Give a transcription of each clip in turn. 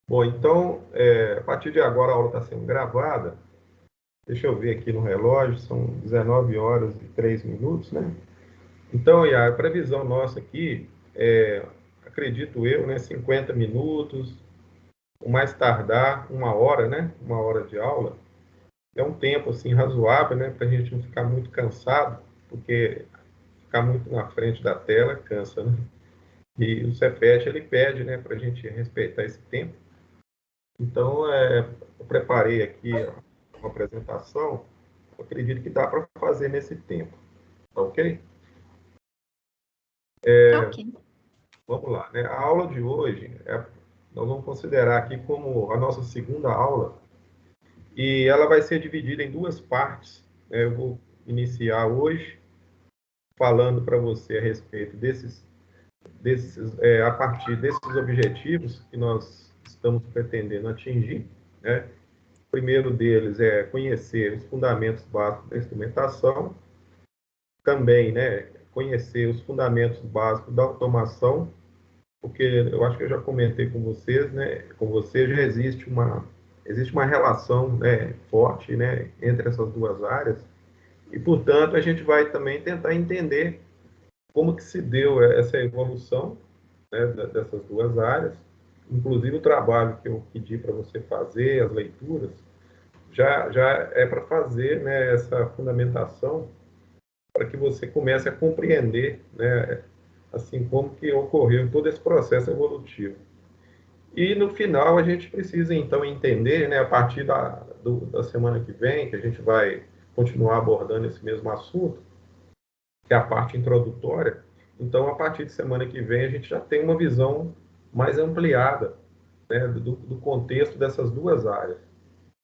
Bom, então, a partir de agora a aula está sendo gravada. Deixa eu ver aqui no relógio, são 19 horas e 3 minutos, né? Então, a previsão nossa aqui acredito eu, né, 50 minutos, o mais tardar, 1 hora, né? 1 hora de aula. É um tempo, assim, razoável, né? Para a gente não ficar muito cansado, porque ficar muito na frente da tela cansa, né? E o Cefet, ele pede, né, para a gente respeitar esse tempo. Então, eu preparei aqui uma apresentação, eu acredito que dá para fazer nesse tempo, tá ok? Tá ok. Vamos lá, né? A aula de hoje, nós vamos considerar aqui como a nossa segunda aula, e ela vai ser dividida em duas partes, né? Eu vou iniciar hoje falando para você a respeito a partir desses objetivos que nós estamos pretendendo atingir, né? O primeiro deles é conhecer os fundamentos básicos da instrumentação, também, né, conhecer os fundamentos básicos da automação, porque eu acho que eu já comentei com vocês, né, com você já existe uma relação, né, forte, né, entre essas duas áreas, e portanto a gente vai também tentar entender como que se deu essa evolução, né, dessas duas áreas, inclusive o trabalho que eu pedi para você fazer, as leituras, já é para fazer, né, essa fundamentação para que você comece a compreender, né, assim como que ocorreu todo esse processo evolutivo. E no final a gente precisa então entender, né, a partir da semana que vem, que a gente vai continuar abordando esse mesmo assunto, que é a parte introdutória. Então, a partir de semana que vem, a gente já tem uma visão mais ampliada, né, do contexto dessas duas áreas,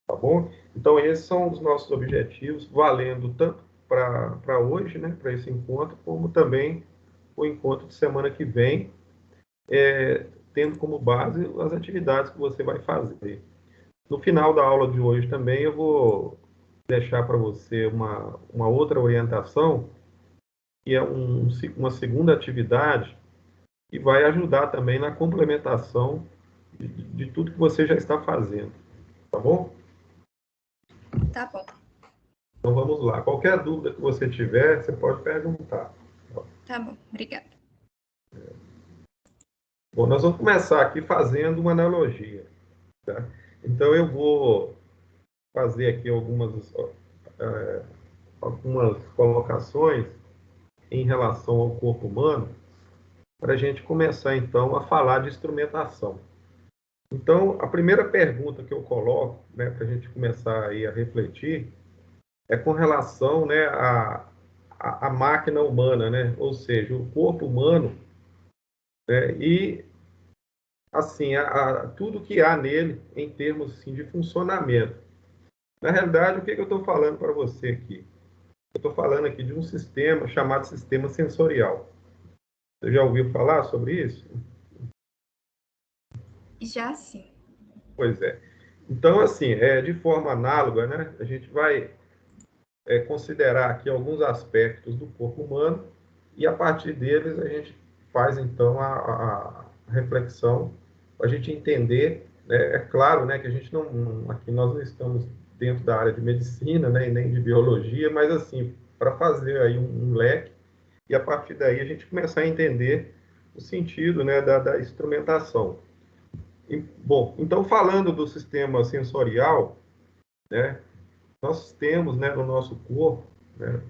tá bom? Então, esses são os nossos objetivos, valendo tanto para hoje, né, para esse encontro, como também o encontro de semana que vem, tendo como base as atividades que você vai fazer. No final da aula de hoje também, eu vou deixar para você uma outra orientação, que é uma segunda atividade, que vai ajudar também na complementação de tudo que você já está fazendo, tá bom? Tá bom. Então vamos lá. Qualquer dúvida que você tiver, você pode perguntar. Tá bom, obrigada. Bom, nós vamos começar aqui fazendo uma analogia, tá? Então eu vou fazer aqui algumas colocações em relação ao corpo humano, para a gente começar então a falar de instrumentação. Então, a primeira pergunta que eu coloco, né, para a gente começar aí a refletir, é com relação, né, à máquina humana, né, ou seja, o corpo humano, né, e assim tudo que há nele em termos assim, de funcionamento. Na realidade, o que eu estou falando para você aqui? Eu estou falando aqui de um sistema chamado sistema sensorial. Você já ouviu falar sobre isso? Já sim. Pois é. Então, assim, de forma análoga, né, a gente vai considerar aqui alguns aspectos do corpo humano e, a partir deles, a gente faz, então, a reflexão para a gente entender. Né, é claro, né, que a gente aqui nós não estamos dentro da área de medicina, né, e nem de biologia, mas, assim, para fazer aí um leque e, a partir daí, a gente começar a entender o sentido, né, da instrumentação. Bom, então, falando do sistema sensorial, né, nós temos, né, no nosso corpo, né,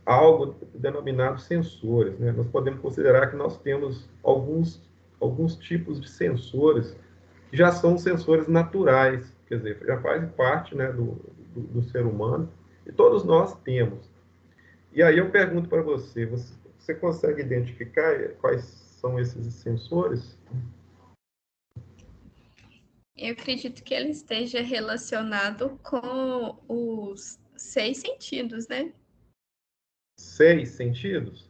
algo denominado sensores, né? Nós podemos considerar que nós temos alguns tipos de sensores que já são sensores naturais, quer dizer, já fazem parte, né, do ser humano, e todos nós temos. E aí eu pergunto para você consegue identificar quais são esses sensores? Eu acredito que ele esteja relacionado com os 6 sentidos, né? 6 sentidos?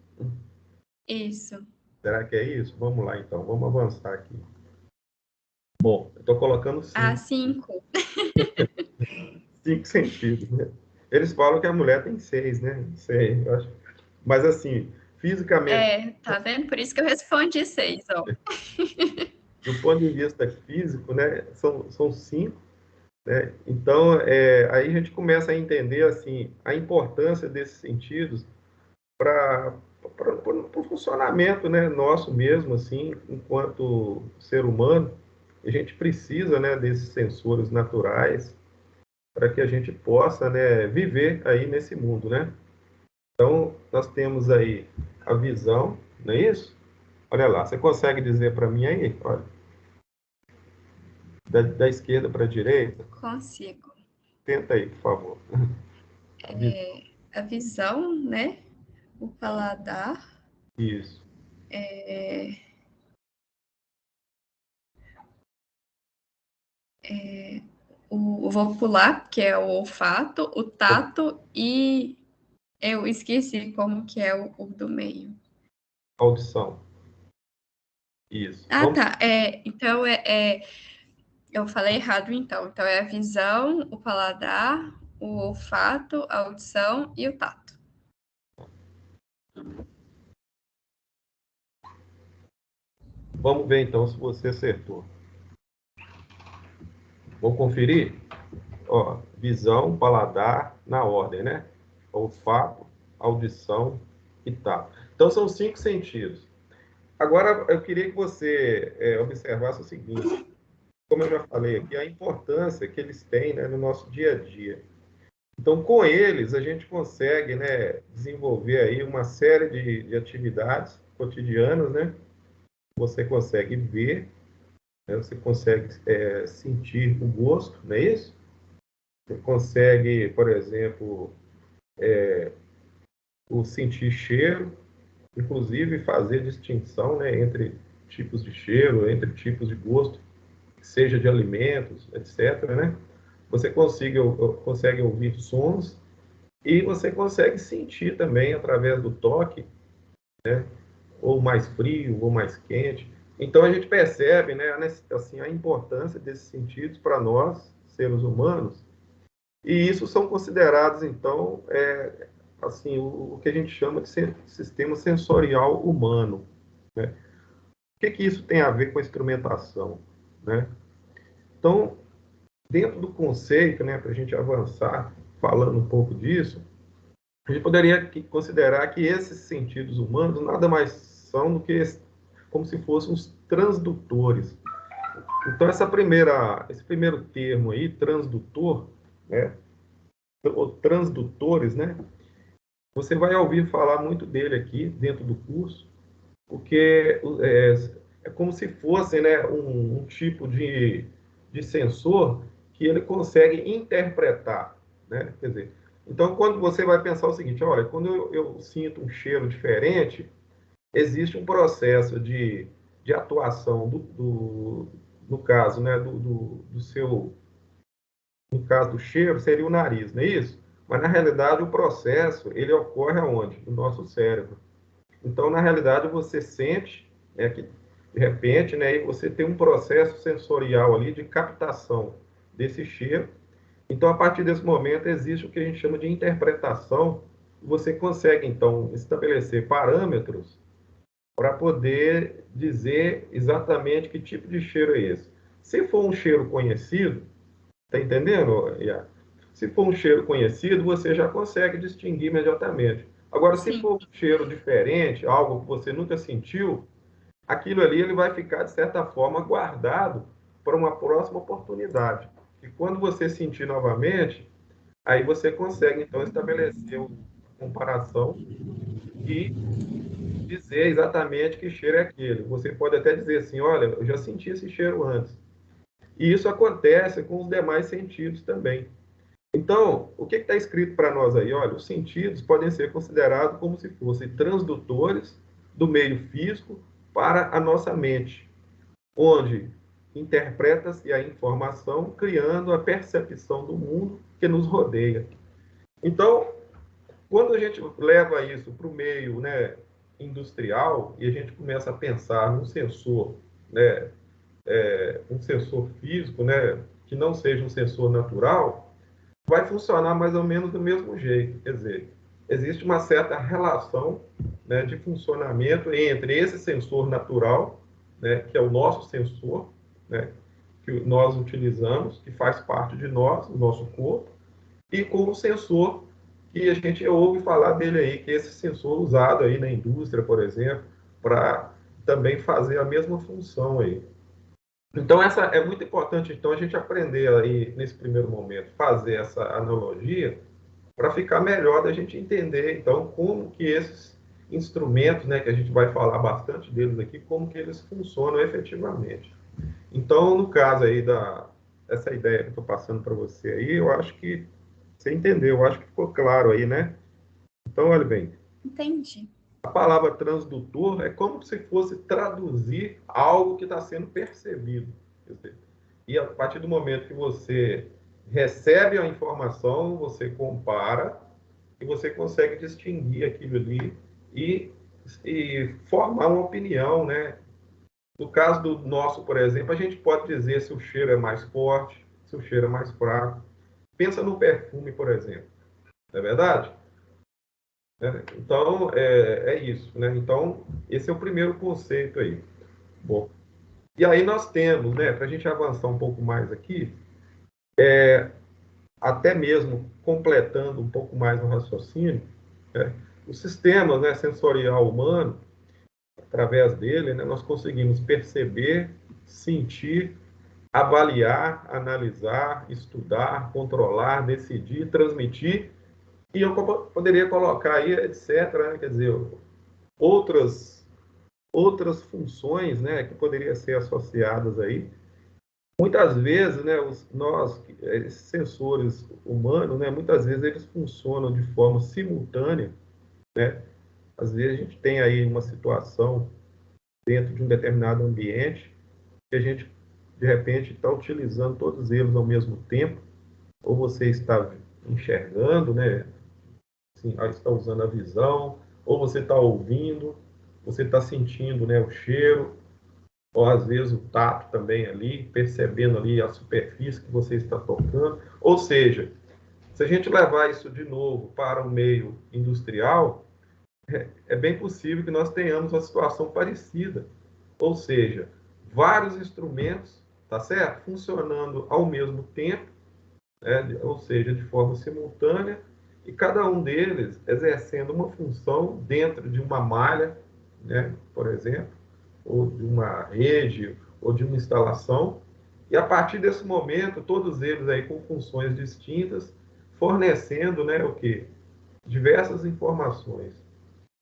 Isso. Será que é isso? Vamos lá, então. Vamos avançar aqui. Bom, eu estou colocando Ah, 5. 5. 5 sentidos, né? Eles falam que a mulher tem 6, né? Não sei, eu acho. Mas, assim, fisicamente, Tá vendo? Por isso que eu respondi 6, ó. do ponto de vista físico, né, são 5, né? Então, aí a gente começa a entender assim a importância desses sentidos para o funcionamento, né, nosso mesmo, assim, enquanto ser humano. A gente precisa, né, desses sensores naturais para que a gente possa, né, viver aí nesse mundo, né? Então, nós temos aí a visão, não é isso? Olha lá, você consegue dizer para mim aí? Olha, da esquerda para a direita? Consigo. Tenta aí, por favor. A visão, né? O paladar. Isso. Vou pular, que é o olfato, o tato e eu esqueci como que é o do meio. Audição. Isso. Ah, tá. Então eu falei errado, então. Então é a visão, o paladar, o olfato, a audição e o tato. Vamos ver então se você acertou. Vamos conferir? Ó, visão, paladar, na ordem, né? Olfato, audição e tato. Então são 5 sentidos. Agora eu queria que você observasse o seguinte: como eu já falei aqui, a importância que eles têm, né, no nosso dia a dia. Então, com eles, a gente consegue, né, desenvolver aí uma série de atividades cotidianas, né? Você consegue ver, né, você consegue sentir o gosto, não é isso? Você consegue, por exemplo, o sentir cheiro, inclusive fazer distinção, né, entre tipos de cheiro, entre tipos de gosto, seja de alimentos, etc., né? Você consegue ouvir sons e você consegue sentir também através do toque, né? Ou mais frio, ou mais quente. Então a gente percebe, né, assim, a importância desses sentidos para nós, seres humanos, e isso são considerados, então, assim, o que a gente chama de sistema sensorial humano, né? O que isso tem a ver com a instrumentação, né? Então, dentro do conceito, né, para a gente avançar falando um pouco disso, a gente poderia considerar que esses sentidos humanos nada mais são do que como se fossem os transdutores. Então, esse primeiro termo aí, transdutor, né, ou transdutores, né, você vai ouvir falar muito dele aqui dentro do curso, porque é como se fosse, né, um tipo de sensor que ele consegue interpretar, né? Quer dizer, então quando você vai pensar o seguinte, olha, quando eu sinto um cheiro diferente, existe um processo de atuação no caso, né, do seu, no caso do cheiro, seria o nariz, não é isso? Mas na realidade o processo ele ocorre aonde? No nosso cérebro. Então, na realidade, você sente, né, que de repente, né, e você tem um processo sensorial ali de captação desse cheiro. Então, a partir desse momento, existe o que a gente chama de interpretação. Você consegue, então, estabelecer parâmetros para poder dizer exatamente que tipo de cheiro é esse. Se for um cheiro conhecido, tá entendendo, Iá? Se for um cheiro conhecido, você já consegue distinguir imediatamente. Agora, se Sim. for um cheiro diferente, algo que você nunca sentiu, aquilo ali ele vai ficar, de certa forma, guardado para uma próxima oportunidade. E quando você sentir novamente, aí você consegue, então, estabelecer uma comparação e dizer exatamente que cheiro é aquele. Você pode até dizer assim, olha, eu já senti esse cheiro antes. E isso acontece com os demais sentidos também. Então, o que está escrito para nós aí? Olha, os sentidos podem ser considerados como se fossem transdutores do meio físico para a nossa mente, onde interpreta-se a informação, criando a percepção do mundo que nos rodeia. Então, quando a gente leva isso para o meio, né, industrial e a gente começa a pensar num sensor, né, um sensor físico, né, que não seja um sensor natural, vai funcionar mais ou menos do mesmo jeito. Quer dizer, existe uma certa relação, né, de funcionamento entre esse sensor natural né, que é o nosso sensor, né, que nós utilizamos, que faz parte de nós, do nosso corpo, e com o sensor que a gente ouve falar dele aí, que é esse sensor usado aí na indústria, por exemplo, para também fazer a mesma função aí. Então, essa é muito importante, então, a gente aprender aí, nesse primeiro momento, fazer essa analogia para ficar melhor da gente entender, então, como que esses instrumentos, né, que a gente vai falar bastante deles aqui, como que eles funcionam efetivamente. Então, no caso aí essa ideia que eu estou passando para você aí, eu acho que você entendeu, eu acho que ficou claro aí, né? Então, olha bem, Entendi. a palavra transdutor é como se fosse traduzir algo que está sendo percebido. Quer dizer, e a partir do momento que você recebe a informação, você compara e você consegue distinguir aquilo ali e, e formar uma opinião, né? No caso do nosso, por exemplo, a gente pode dizer se o cheiro é mais forte, se o cheiro é mais fraco. Pensa no perfume, por exemplo, não é verdade? Então, é isso, né? Então, esse é o primeiro conceito aí. Bom, e aí nós temos, né, para a gente avançar um pouco mais aqui, até mesmo completando um pouco mais o raciocínio, né, o sistema, né, sensorial humano, através dele, né, nós conseguimos perceber, sentir, avaliar, analisar, estudar, controlar, decidir, transmitir, e eu poderia colocar aí, etc., né, quer dizer, outras funções, né, que poderiam ser associadas aí. Muitas vezes, né, esses sensores humanos, né, muitas vezes eles funcionam de forma simultânea, né? Às vezes a gente tem aí uma situação dentro de um determinado ambiente que a gente, de repente, está utilizando todos eles ao mesmo tempo, ou você está enxergando, né, assim, está usando a visão, ou você está ouvindo, você está sentindo, né, o cheiro, ou às vezes o tato também ali, percebendo ali a superfície que você está tocando. Ou seja, se a gente levar isso de novo para o meio industrial, é bem possível que nós tenhamos uma situação parecida. Ou seja, vários instrumentos, tá certo? Funcionando ao mesmo tempo, né? Ou seja, de forma simultânea, e cada um deles exercendo uma função dentro de uma malha, né? Por exemplo, ou de uma rede, ou de uma instalação, e a partir desse momento, todos eles aí com funções distintas, fornecendo, né, o que? Diversas informações,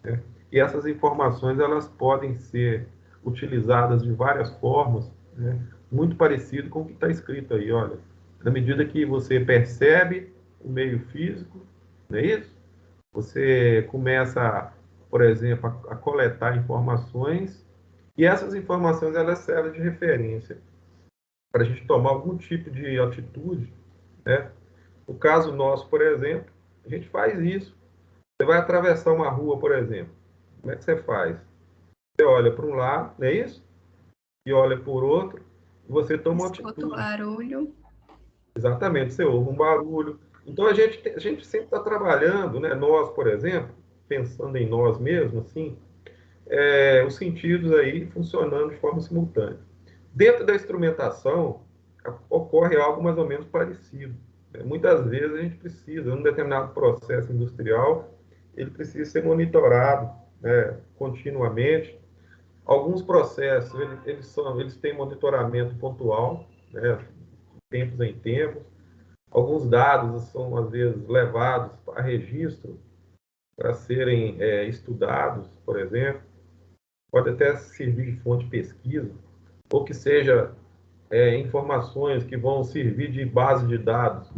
né? E essas informações, elas podem ser utilizadas de várias formas, né? Muito parecido com o que está escrito aí, olha. Na medida que você percebe o meio físico, não é isso? Você começa, por exemplo, a coletar informações e essas informações elas servem de referência para a gente tomar algum tipo de atitude, né? No caso nosso, por exemplo, a gente faz isso. Você vai atravessar uma rua, por exemplo. Como é que você faz? Você olha para um lado, não é isso? E olha por outro, e você toma uma Escuto o atitude. barulho. Exatamente, você ouve um barulho. Então a gente sempre está trabalhando, né? Nós, por exemplo, pensando em nós mesmos, assim, os sentidos aí funcionando de forma simultânea. Dentro da instrumentação, ocorre algo mais ou menos parecido. Muitas vezes a gente precisa, num determinado processo industrial, ele precisa ser monitorado, né, continuamente. Alguns processos, eles têm monitoramento pontual, né, tempos em tempos. Alguns dados são, às vezes, levados a registro para serem estudados, por exemplo. Pode até servir de fonte de pesquisa, ou que seja informações que vão servir de base de dados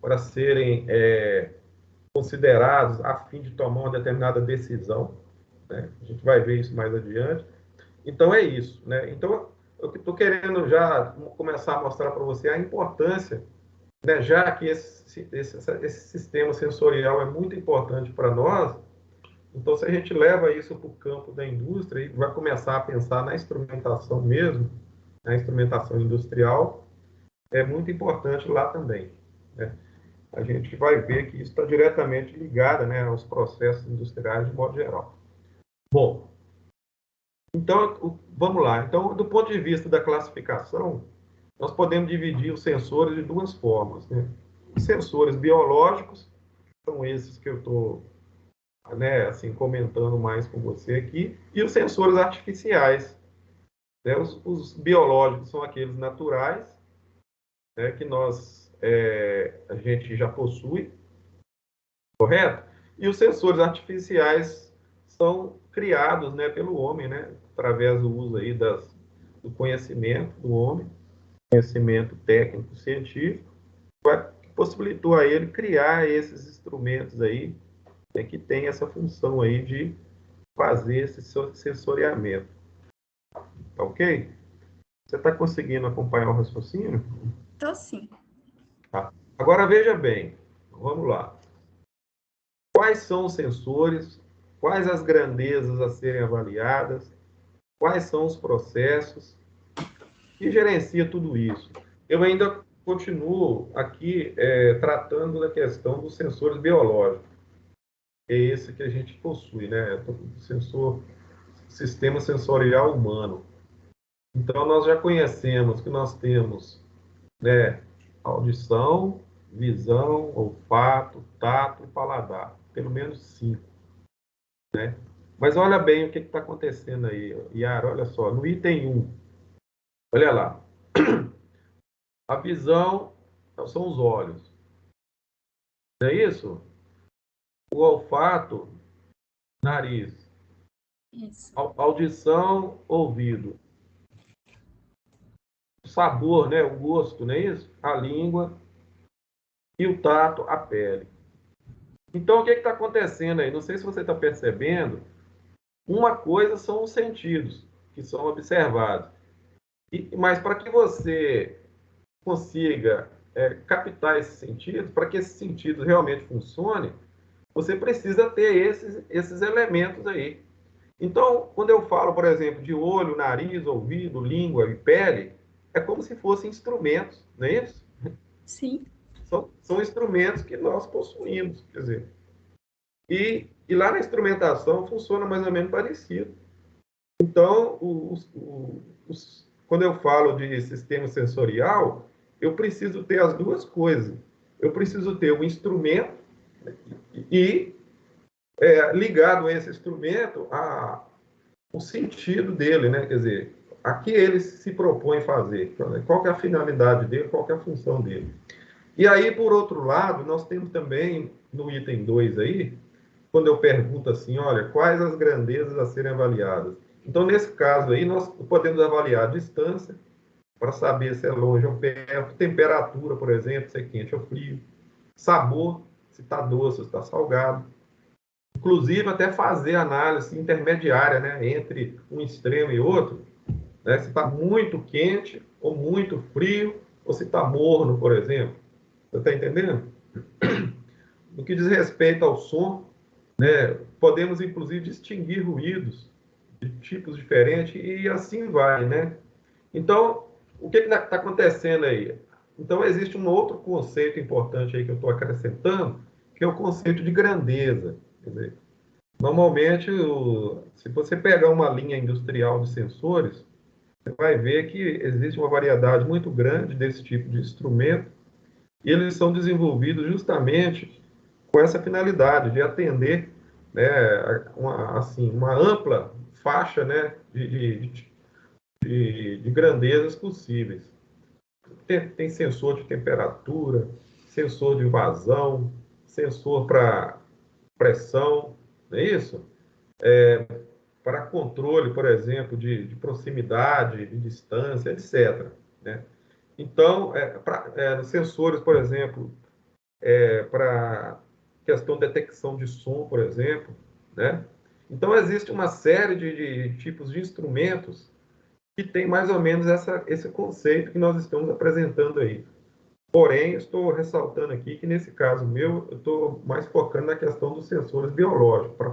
para serem considerados a fim de tomar uma determinada decisão, né? A gente vai ver isso mais adiante. Então, é isso, né? Então, eu estou querendo já começar a mostrar para você a importância, né? Já que esse sistema sensorial é muito importante para nós, então, se a gente leva isso para o campo da indústria e vai começar a pensar na instrumentação mesmo, na instrumentação industrial, é muito importante lá também, né? A gente vai ver que isso está diretamente ligado, né, aos processos industriais de modo geral. Bom, Então, vamos lá. Então, do ponto de vista da classificação, nós podemos dividir os sensores de duas formas, né? Os sensores biológicos, são esses que eu estou, né, assim, comentando mais com você aqui, e os sensores artificiais, né? Os biológicos são aqueles naturais, né, que a gente já possui, correto? E os sensores artificiais são criados, né, pelo homem, né, através do uso aí do conhecimento do homem, conhecimento técnico científico, que possibilitou a ele criar esses instrumentos aí, né, que tem essa função aí de fazer esse sensoriamento. Tá ok? Você está conseguindo acompanhar o raciocínio? Tô sim. Tá. Agora veja bem, vamos lá. Quais são os sensores? Quais as grandezas a serem avaliadas? Quais são os processos? Que gerencia tudo isso? Eu ainda continuo aqui tratando da questão dos sensores biológicos. É esse que a gente possui, né? O sensor, sistema sensorial humano. Então, nós já conhecemos que nós temos, né, audição, visão, olfato, tato e paladar. Pelo menos 5, né? Mas olha bem o que está acontecendo aí, Yara. Olha só, no item 1, olha lá. A visão são os olhos. Não é isso? O olfato, nariz. Isso. Audição, ouvido. O sabor, né? O gosto, não é isso? A língua. E o tato, a pele. Então, o que está acontecendo aí? Não sei se você está percebendo. Uma coisa são os sentidos, que são observados. Mas para que você consiga captar esses sentidos, para que esses sentidos realmente funcionem, você precisa ter esses elementos aí. Então, quando eu falo, por exemplo, de olho, nariz, ouvido, língua e pele, é como se fossem instrumentos, não é isso? Sim. São instrumentos que nós possuímos, quer dizer. E lá na instrumentação funciona mais ou menos parecido. Então, quando eu falo de sistema sensorial, eu preciso ter as duas coisas. Eu preciso ter o instrumento e, ligado a esse instrumento, o sentido dele, né? Quer dizer, a que ele se propõe fazer, qual que é a finalidade dele, qual que é a função dele. E aí, por outro lado, nós temos também, no item 2 aí, quando eu pergunto assim, olha, quais as grandezas a serem avaliadas? Então, nesse caso aí, nós podemos avaliar a distância, para saber se é longe ou perto, temperatura, por exemplo, se é quente ou frio, sabor, se está doce ou está salgado, inclusive até fazer análise intermediária, né, entre um extremo e outro, né, se está muito quente ou muito frio, ou se está morno, por exemplo. Você está entendendo? No que diz respeito ao som, né, podemos inclusive distinguir ruídos de tipos diferentes e assim vai, né? Então, o que está acontecendo aí? Então, existe um outro conceito importante aí que eu estou acrescentando, que é o conceito de grandeza. Quer dizer, normalmente, se você pegar uma linha industrial de sensores, você vai ver que existe uma variedade muito grande desse tipo de instrumento e eles são desenvolvidos justamente com essa finalidade de atender, né, uma ampla faixa, né, de grandezas possíveis. Tem sensor de temperatura, sensor de vazão, sensor para pressão, não é isso? Para controle, por exemplo, de proximidade, de distância, etc. Né? Então, sensores, por exemplo, para questão de detecção de som, por exemplo. Né? Então, existe uma série de tipos de instrumentos que tem mais ou menos esse conceito que nós estamos apresentando aí. Porém, estou ressaltando aqui que, nesse caso meu, eu estou mais focando na questão dos sensores biológicos, para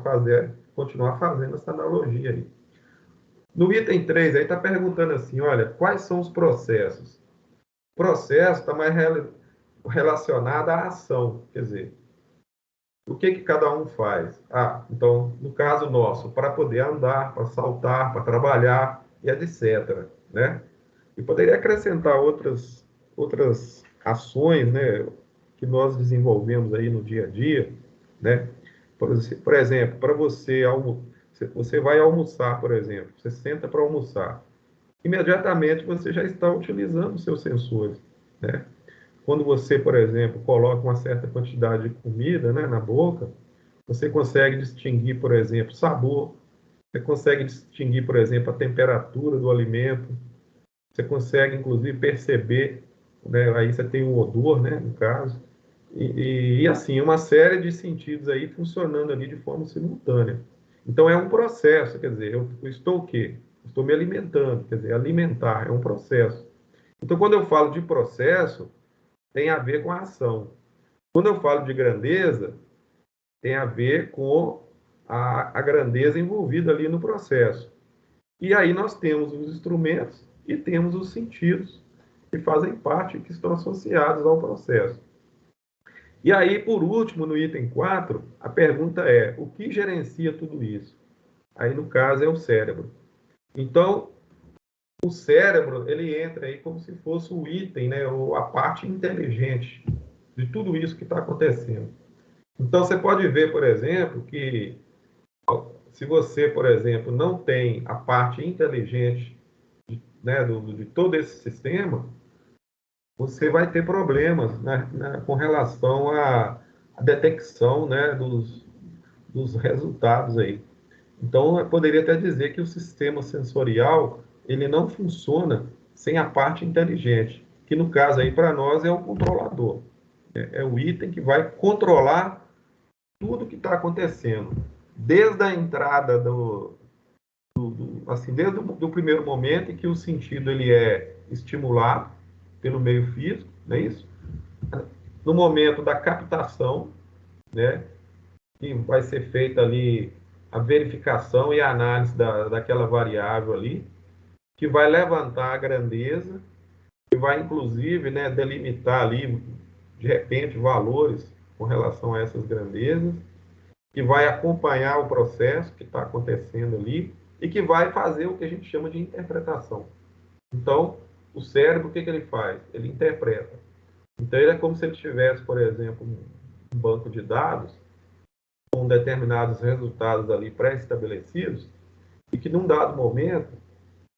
continuar fazendo essa analogia aí. No item 3, aí está perguntando assim, olha, quais são os processos? O processo está mais relacionado à ação, quer dizer, O que que cada um faz? Ah, então, no caso nosso, para poder andar, para saltar, para trabalhar e etc, né? E poderia acrescentar outras ações, né, que nós desenvolvemos aí no dia a dia, né? Por exemplo, para você vai almoçar, por exemplo, você senta para almoçar, imediatamente você já está utilizando os seus sensores, né? Quando você, por exemplo, coloca uma certa quantidade de comida, né, na boca, você consegue distinguir, por exemplo, sabor, você consegue distinguir, por exemplo, a temperatura do alimento, você consegue, inclusive, perceber, né, aí você tem o odor, né, no caso, e assim, uma série de sentidos aí funcionando ali de forma simultânea. Então, é um processo, quer dizer, eu estou o quê? Estou me alimentando, quer dizer, alimentar é um processo. Então, quando eu falo de processo, tem a ver com a ação. Quando eu falo de grandeza, tem a ver com a grandeza envolvida ali no processo. E aí nós temos os instrumentos e temos os sentidos que fazem parte, que estão associados ao processo. E aí, por último, no item 4, a pergunta é: o que gerencia tudo isso? Aí, no caso, é o cérebro. Então, o cérebro, ele entra aí como se fosse o item, né, ou a parte inteligente de tudo isso que está acontecendo. Então, você pode ver, por exemplo, que se você, por exemplo, não tem a parte inteligente, né, de todo esse sistema, você vai ter problemas, né, com relação à detecção, né, dos resultados aí. Então, eu poderia até dizer que o sistema sensorial ele não funciona sem a parte inteligente, que no caso aí para nós é o controlador. É o item que vai controlar tudo que está acontecendo, desde a entrada assim, desde o primeiro momento em que o sentido ele é estimulado pelo meio físico, não é isso? No momento da captação, né, que vai ser feita ali a verificação e a análise daquela variável ali, que vai levantar a grandeza, que vai inclusive, né, delimitar ali, de repente, valores com relação a essas grandezas, que vai acompanhar o processo que está acontecendo ali e que vai fazer o que a gente chama de interpretação. Então, o cérebro, o que, que ele faz? Ele interpreta. Então, ele é como se ele tivesse, por exemplo, um banco de dados com determinados resultados ali pré-estabelecidos e que, num dado momento,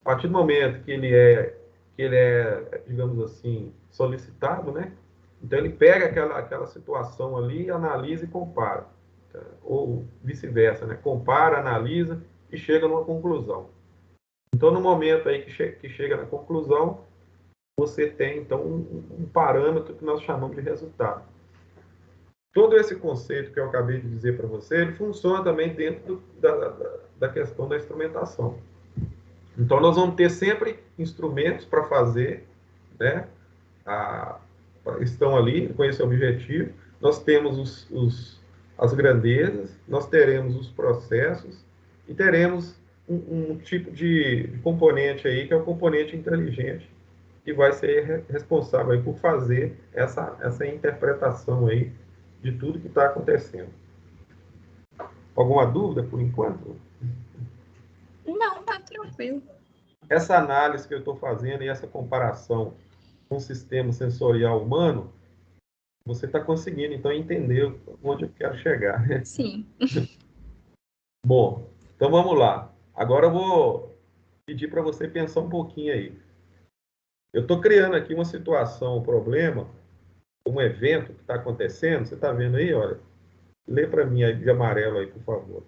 a partir do momento que ele é, digamos assim, solicitado, né? Então, ele pega aquela situação ali, analisa e compara. Ou vice-versa, né? Compara, analisa e chega numa conclusão. Então, no momento aí que chega na conclusão, você tem, então, um parâmetro que nós chamamos de resultado. Todo esse conceito que eu acabei de dizer para você, ele funciona também dentro da questão da instrumentação. Então, nós vamos ter sempre instrumentos para fazer, né? Estão ali com esse objetivo. Nós temos as grandezas, nós teremos os processos e teremos um tipo de componente aí, que é o componente inteligente, que vai ser responsável aí por fazer essa interpretação aí de tudo que está acontecendo. Alguma dúvida por enquanto? Não, tá tranquilo. Essa análise que eu estou fazendo e essa comparação com o sistema sensorial humano, você está conseguindo, então, entender onde eu quero chegar. Sim. Bom, então vamos lá. Agora eu vou pedir para você pensar um pouquinho aí. Eu estou criando aqui uma situação, um problema, um evento que está acontecendo. Você está vendo aí, olha? Lê para mim aí de amarelo aí, por favor.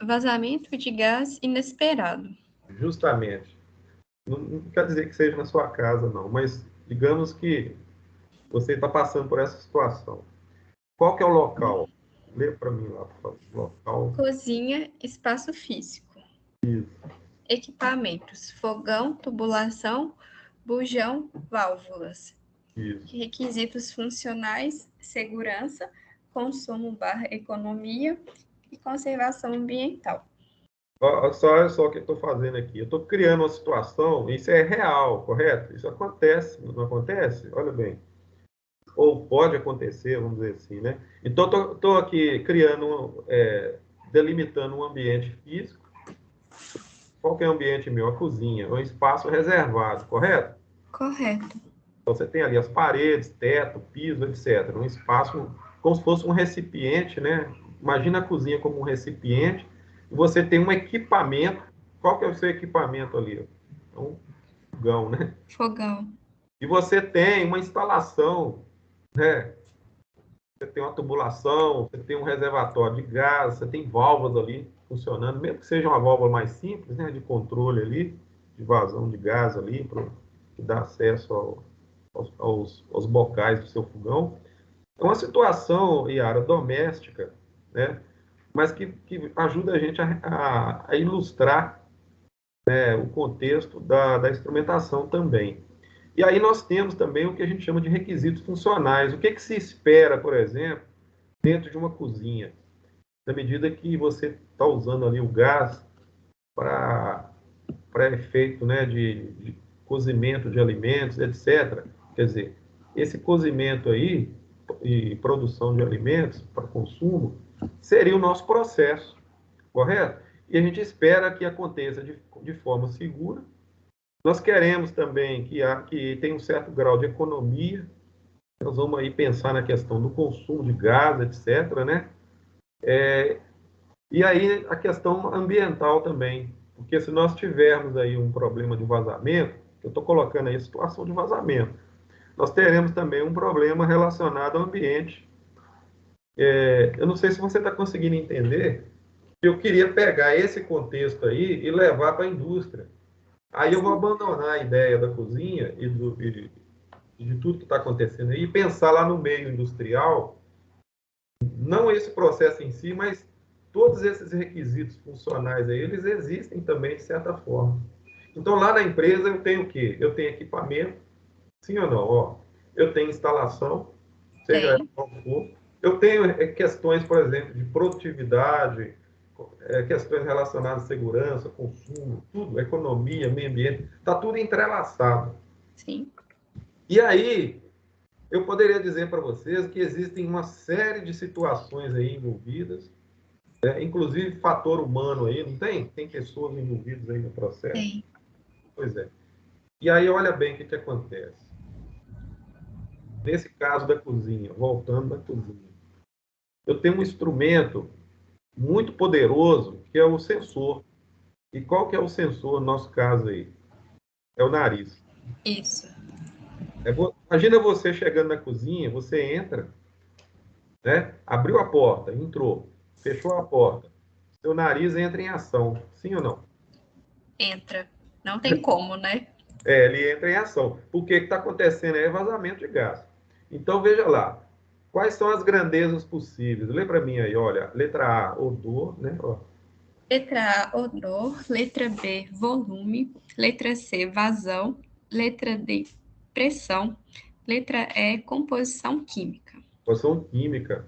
Vazamento de gás inesperado. Justamente. Não quer dizer que seja na sua casa, não, mas digamos que você está passando por essa situação. Qual que é o local? Lê para mim lá, por favor. Local. Cozinha, espaço físico. Isso, Equipamentos: fogão, tubulação, bujão, válvulas. isso. Requisitos funcionais: segurança, consumo/economia e conservação ambiental. Olha só o que eu estou fazendo aqui. Eu estou criando uma situação, isso é real, correto? Isso acontece, não acontece? Olha bem. ou pode acontecer, vamos dizer assim, né? Então, estou aqui criando, delimitando um ambiente físico. Qual que é o ambiente meu? A cozinha, um espaço reservado, correto? Correto. Então, você tem ali as paredes, teto, piso, etc. Um espaço como se fosse um recipiente, né? Imagina a cozinha como um recipiente, e você tem um equipamento. Qual que é o seu equipamento ali? É um fogão, né? Fogão. E você tem uma instalação, né? Você tem uma tubulação, você tem um reservatório de gás, você tem válvulas ali funcionando, mesmo que seja uma válvula mais simples, né? De controle ali, de vazão de gás ali, que dá acesso aos bocais do seu fogão. É uma situação, Yara, doméstica, né? Mas que ajuda a gente a ilustrar, né, o contexto da instrumentação também. E aí nós temos também o que a gente chama de requisitos funcionais. O que se espera, por exemplo, dentro de uma cozinha? Na medida que você está usando ali o gás para efeito, né, de cozimento de alimentos, etc. Quer dizer, esse cozimento aí e produção de alimentos para consumo seria o nosso processo, correto? E a gente espera que aconteça de forma segura. Nós queremos também que tenha um certo grau de economia. Nós vamos aí pensar na questão do consumo de gás, etc., né? E aí a questão ambiental também, porque se nós tivermos aí um problema de vazamento, eu estou colocando aí a situação de vazamento, nós teremos também um problema relacionado ao ambiente. Eu não sei se você está conseguindo entender, eu queria pegar esse contexto aí e levar para a indústria. Aí eu vou abandonar a ideia da cozinha e de tudo que está acontecendo aí e pensar lá no meio industrial, não esse processo em si, mas todos esses requisitos funcionais aí, eles existem também de certa forma. Então, lá na empresa, eu tenho o quê? Eu tenho equipamento, sim ou não? Ó, eu tenho instalação, seja ela Tem. qual for. Eu tenho questões, por exemplo, de produtividade, questões relacionadas à segurança, consumo, tudo, economia, meio ambiente, está tudo entrelaçado. Sim. E aí, eu poderia dizer para vocês que existem uma série de situações aí envolvidas, inclusive fator humano aí, não tem? Tem pessoas envolvidas aí no processo? Tem. Pois é. E aí, olha bem o que acontece. Nesse caso da cozinha, voltando da cozinha, eu tenho um instrumento muito poderoso, que é o sensor. E qual que é o sensor no nosso caso aí? É o nariz. Isso. Imagina você chegando na cozinha, você entra, né? Abriu a porta, entrou, fechou a porta. Seu nariz entra em ação, sim ou não? Entra. Não tem como, né? Ele entra em ação. Por que está acontecendo? É vazamento de gás. Então, veja lá. Quais são as grandezas possíveis? Lê para mim aí, olha. Letra A, odor, né? Ó. Letra A, odor. Letra B, volume. Letra C, vazão. Letra D, pressão. Letra E, composição química. Composição química.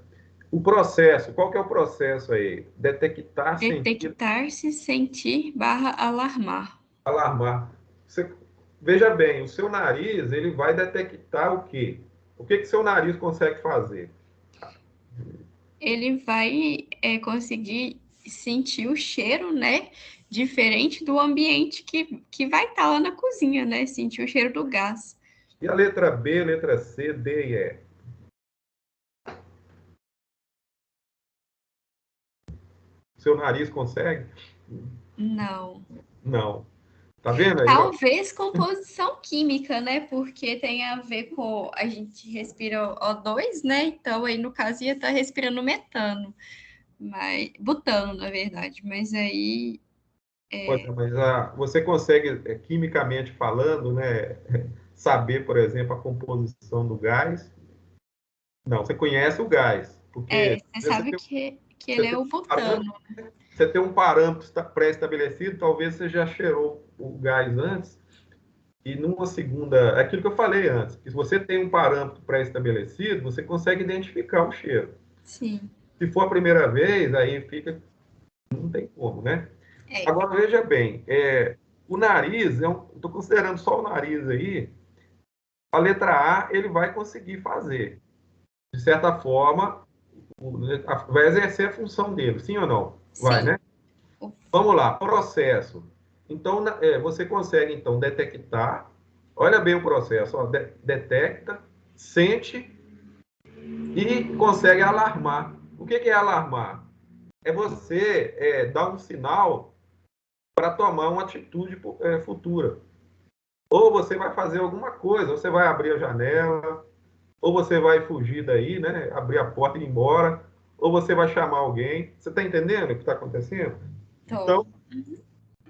O processo, qual que é o processo aí? Detectar, sentir, Detectar-se, sentir, barra, alarmar. alarmar. Você, veja bem, o seu nariz, ele vai detectar o quê? O que que seu nariz consegue fazer? Ele vai conseguir sentir o cheiro, né? Diferente do ambiente que vai estar lá na cozinha, né? Sentir o cheiro do gás. E a letra B, letra C, D e E? Seu nariz consegue? Não. Não. Tá vendo aí, ó? Talvez composição química, né? Porque tem a ver com a gente respira O2, né? Então aí no caso ia estar respirando metano, mas butano, na verdade. Mas aí Pois é, mas você consegue, quimicamente falando, né, saber, por exemplo, a composição do gás? Não, você conhece o gás, porque você você sabe tem, que você ele é tem o um parâmetro, butano. você tem um parâmetro pré-estabelecido, talvez você já cheirou o gás antes, e numa segunda, é aquilo que eu falei antes, que se você tem um parâmetro pré-estabelecido, você consegue identificar o cheiro. Sim. Se for a primeira vez, aí fica, não tem como, né? É. Agora, veja bem, o nariz, estou considerando só o nariz aí, A letra A ele vai conseguir fazer. De certa forma, vai exercer a função dele, sim ou não? Vai, Sim. né? Vamos lá, processo. Então, você consegue, então, detectar, olha bem o processo, ó, detecta, sente e consegue alarmar. O que é alarmar? É você dar um sinal para tomar uma atitude futura. Ou você vai fazer alguma coisa, você vai abrir a janela, ou você vai fugir daí, né? Abrir a porta e ir embora, ou você vai chamar alguém. Você está entendendo o que está acontecendo? Tô. Então,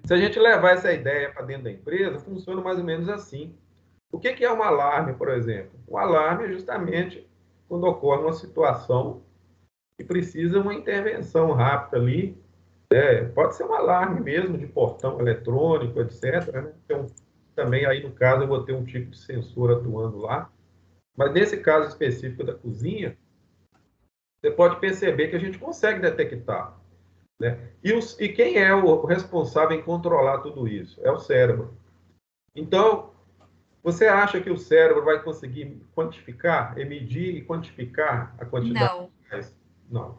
se a gente levar essa ideia para dentro da empresa, funciona mais ou menos assim. O que é um alarme, por exemplo? O alarme é justamente quando ocorre uma situação que precisa uma intervenção rápida ali. Pode ser um alarme mesmo de portão eletrônico, etc. Né? Então, também aí no caso eu vou ter um tipo de sensor atuando lá. Mas nesse caso específico da cozinha, você pode perceber que a gente consegue detectar. Né? E quem é o responsável em controlar tudo isso? É o cérebro. Então, você acha que o cérebro vai conseguir quantificar, medir e quantificar a quantidade Não, de gás? Não.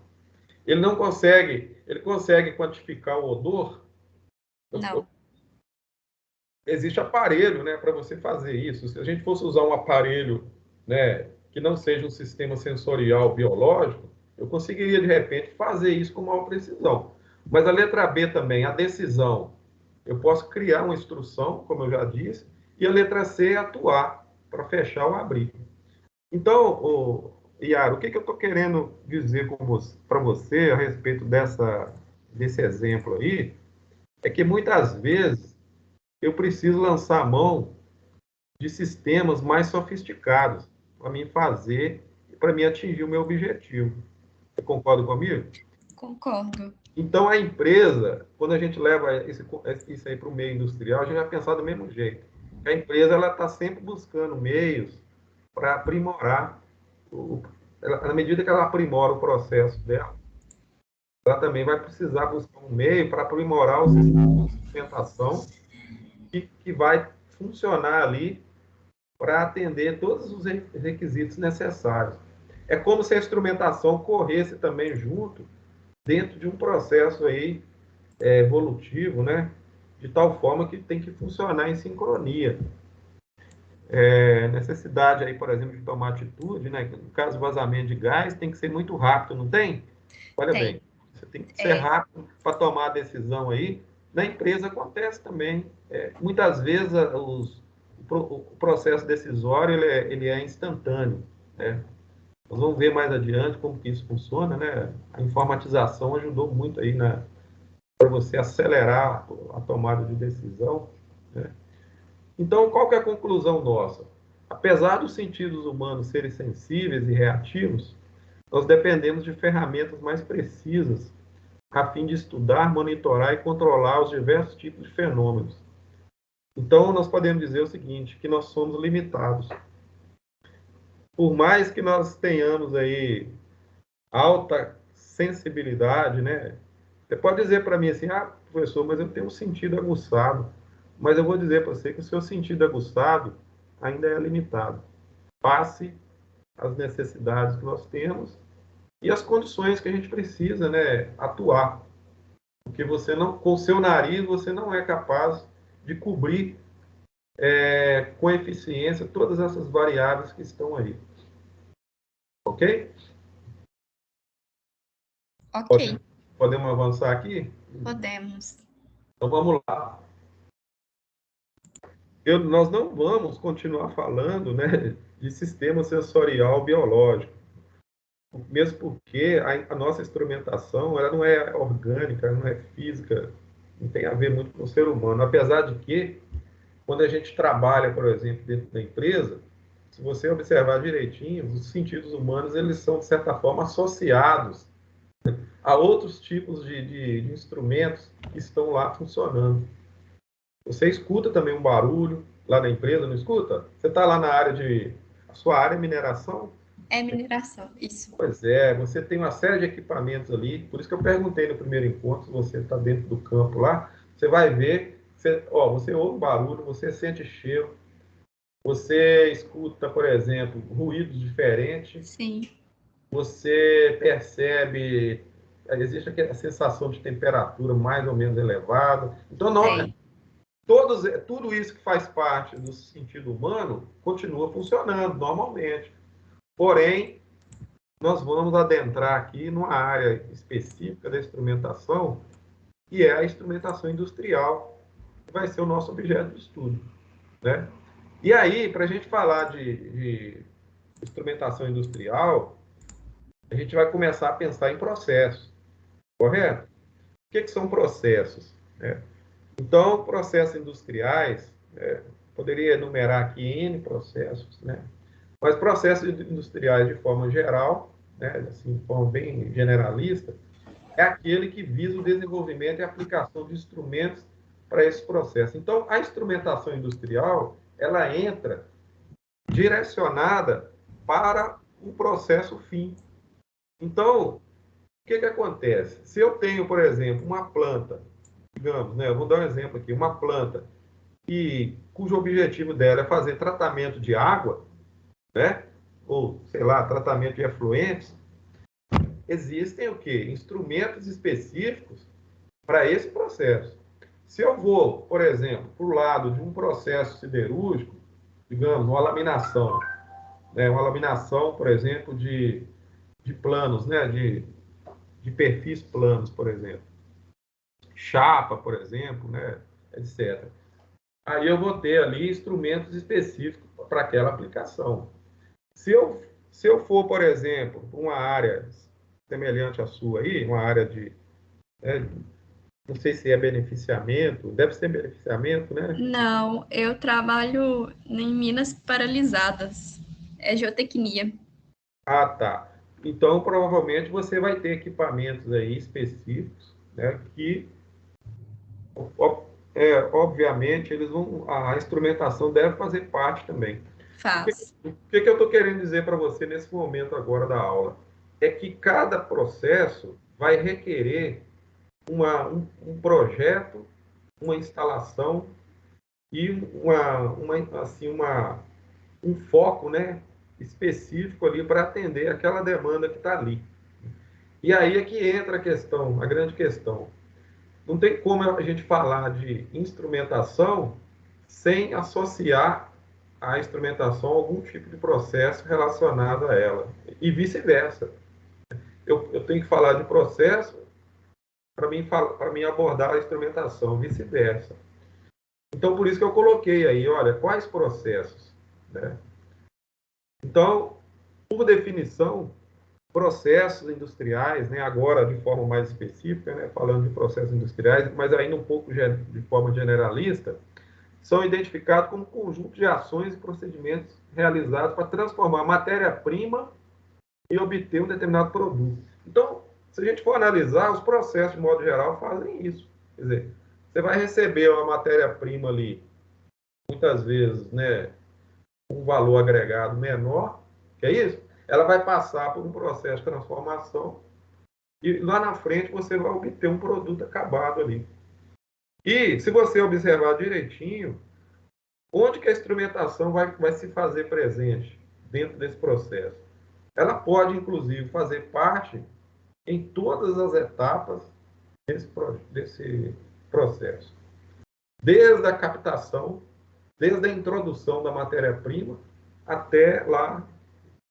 Ele não consegue, ele consegue quantificar o odor? não, Existe aparelho, né, para você fazer isso. Se a gente fosse usar um aparelho, né, que não seja um sistema sensorial biológico, eu conseguiria, de repente, fazer isso com maior precisão. Mas a letra B também, a decisão. Eu posso criar uma instrução, como eu já disse, e a letra C é atuar para fechar ou abrir. Então, Iara, o que eu estou querendo dizer para você a respeito desse exemplo aí, é que muitas vezes eu preciso lançar a mão de sistemas mais sofisticados para mim fazer, para mim atingir o meu objetivo. Você concorda comigo? concordo. Então, a empresa, quando a gente leva isso aí para o meio industrial, a gente vai pensar do mesmo jeito. A empresa ela está sempre buscando meios para aprimorar, na medida que ela aprimora o processo dela, ela também vai precisar buscar um meio para aprimorar o sistema de sustentação que vai funcionar ali para atender todos os requisitos necessários. É como se a instrumentação corresse também junto, dentro de um processo aí evolutivo, né? De tal forma que tem que funcionar em sincronia. Necessidade aí, por exemplo, de tomar atitude, né? No caso de vazamento de gás, tem que ser muito rápido, não tem? Olha Tem. bem, você tem que ser rápido para tomar a decisão aí. Na empresa acontece também. Muitas vezes o processo decisório ele é instantâneo, né? Nós vamos ver mais adiante como que isso funciona, né? A informatização ajudou muito aí para você acelerar a tomada de decisão, né? Então, qual que é a conclusão nossa? Apesar dos sentidos humanos serem sensíveis e reativos, nós dependemos de ferramentas mais precisas a fim de estudar, monitorar e controlar os diversos tipos de fenômenos. Então, nós podemos dizer o seguinte, que nós somos limitados. Por mais que nós tenhamos aí alta sensibilidade, né? Você pode dizer para mim assim, professor, mas eu tenho um sentido aguçado. Mas eu vou dizer para você que o seu sentido aguçado ainda é limitado. Passe as necessidades que nós temos e as condições que a gente precisa, né, atuar. Porque você não, com o seu nariz, você não é capaz de cobrir com eficiência todas essas variáveis que estão aí. Ok? Ok, Podemos avançar aqui? podemos. Então vamos lá. Nós não vamos continuar falando, né, de sistema sensorial biológico, mesmo porque a nossa instrumentação ela não é orgânica, ela não é física, não tem a ver muito com o ser humano. Apesar de que, quando a gente trabalha, por exemplo, dentro da empresa, se você observar direitinho, os sentidos humanos eles são, de certa forma, associados a outros tipos de instrumentos que estão lá funcionando. Você escuta também um barulho lá na empresa, não escuta? Você está lá na área a sua área é mineração? É mineração, isso. Pois é, você tem uma série de equipamentos ali, por isso que eu perguntei no primeiro encontro, se você está dentro do campo lá, você vai ver, você ouve barulho, você sente cheiro, você escuta, por exemplo, ruídos diferentes, Sim, você percebe, existe aquela sensação de temperatura mais ou menos elevada. Então, não, tem. tudo isso que faz parte do sentido humano continua funcionando normalmente. Porém, nós vamos adentrar aqui numa área específica da instrumentação, que é a instrumentação industrial, que vai ser o nosso objeto de estudo, né? E aí, para a gente falar de instrumentação industrial, a gente vai começar a pensar em processos, correto? O que são processos? Né? Então, processos industriais, poderia enumerar aqui N processos, né? Mas processos industriais, de forma geral, né, assim, de forma bem generalista, é aquele que visa o desenvolvimento e aplicação de instrumentos para esse processo. Então, a instrumentação industrial, ela entra direcionada para o processo fim. Então, o que acontece? Se eu tenho, por exemplo, uma planta, digamos, né, eu vou dar um exemplo aqui, uma planta cujo objetivo dela é fazer tratamento de água, né, ou, sei lá, tratamento de efluentes, existem o quê? Instrumentos específicos para esse processo. Se eu vou, por exemplo, para o lado de um processo siderúrgico, digamos, uma laminação, por exemplo, de planos, né, de perfis planos, por exemplo, chapa, por exemplo, né, etc. Aí eu vou ter ali instrumentos específicos para aquela aplicação. Se eu for, por exemplo, para uma área semelhante à sua aí, uma área de, né, não sei se é beneficiamento, deve ser beneficiamento, né? Não, eu trabalho em minas paralisadas. É geotecnia. Ah, tá. Então, provavelmente você vai ter equipamentos aí específicos, né, que, obviamente, a instrumentação deve fazer parte também. Faz. O que eu estou querendo dizer para você nesse momento agora da aula? É que cada processo vai requerer um projeto, uma instalação e um foco, né, específico ali para atender aquela demanda que está ali. E aí é que entra a questão, a grande questão. Não tem como a gente falar de instrumentação sem associar a instrumentação a algum tipo de processo relacionado a ela. E vice-versa. Eu tenho que falar de processo para mim abordar a instrumentação, vice-versa. Então, por isso que eu coloquei aí, olha, quais processos, né? Então, por definição, processos industriais, né, agora de forma mais específica, né, falando de processos industriais, mas ainda um pouco de forma generalista, são identificados como conjunto de ações e procedimentos realizados para transformar matéria-prima e obter um determinado produto. Então, se a gente for analisar, os processos, de modo geral, fazem isso. Quer dizer, você vai receber uma matéria-prima ali, muitas vezes, né, um valor agregado menor, que é isso? Ela vai passar por um processo de transformação e lá na frente você vai obter um produto acabado ali. E se você observar direitinho, onde que a instrumentação vai se fazer presente dentro desse processo? Ela pode, inclusive, fazer parte em todas as etapas desse processo. Desde a captação, desde a introdução da matéria-prima, até lá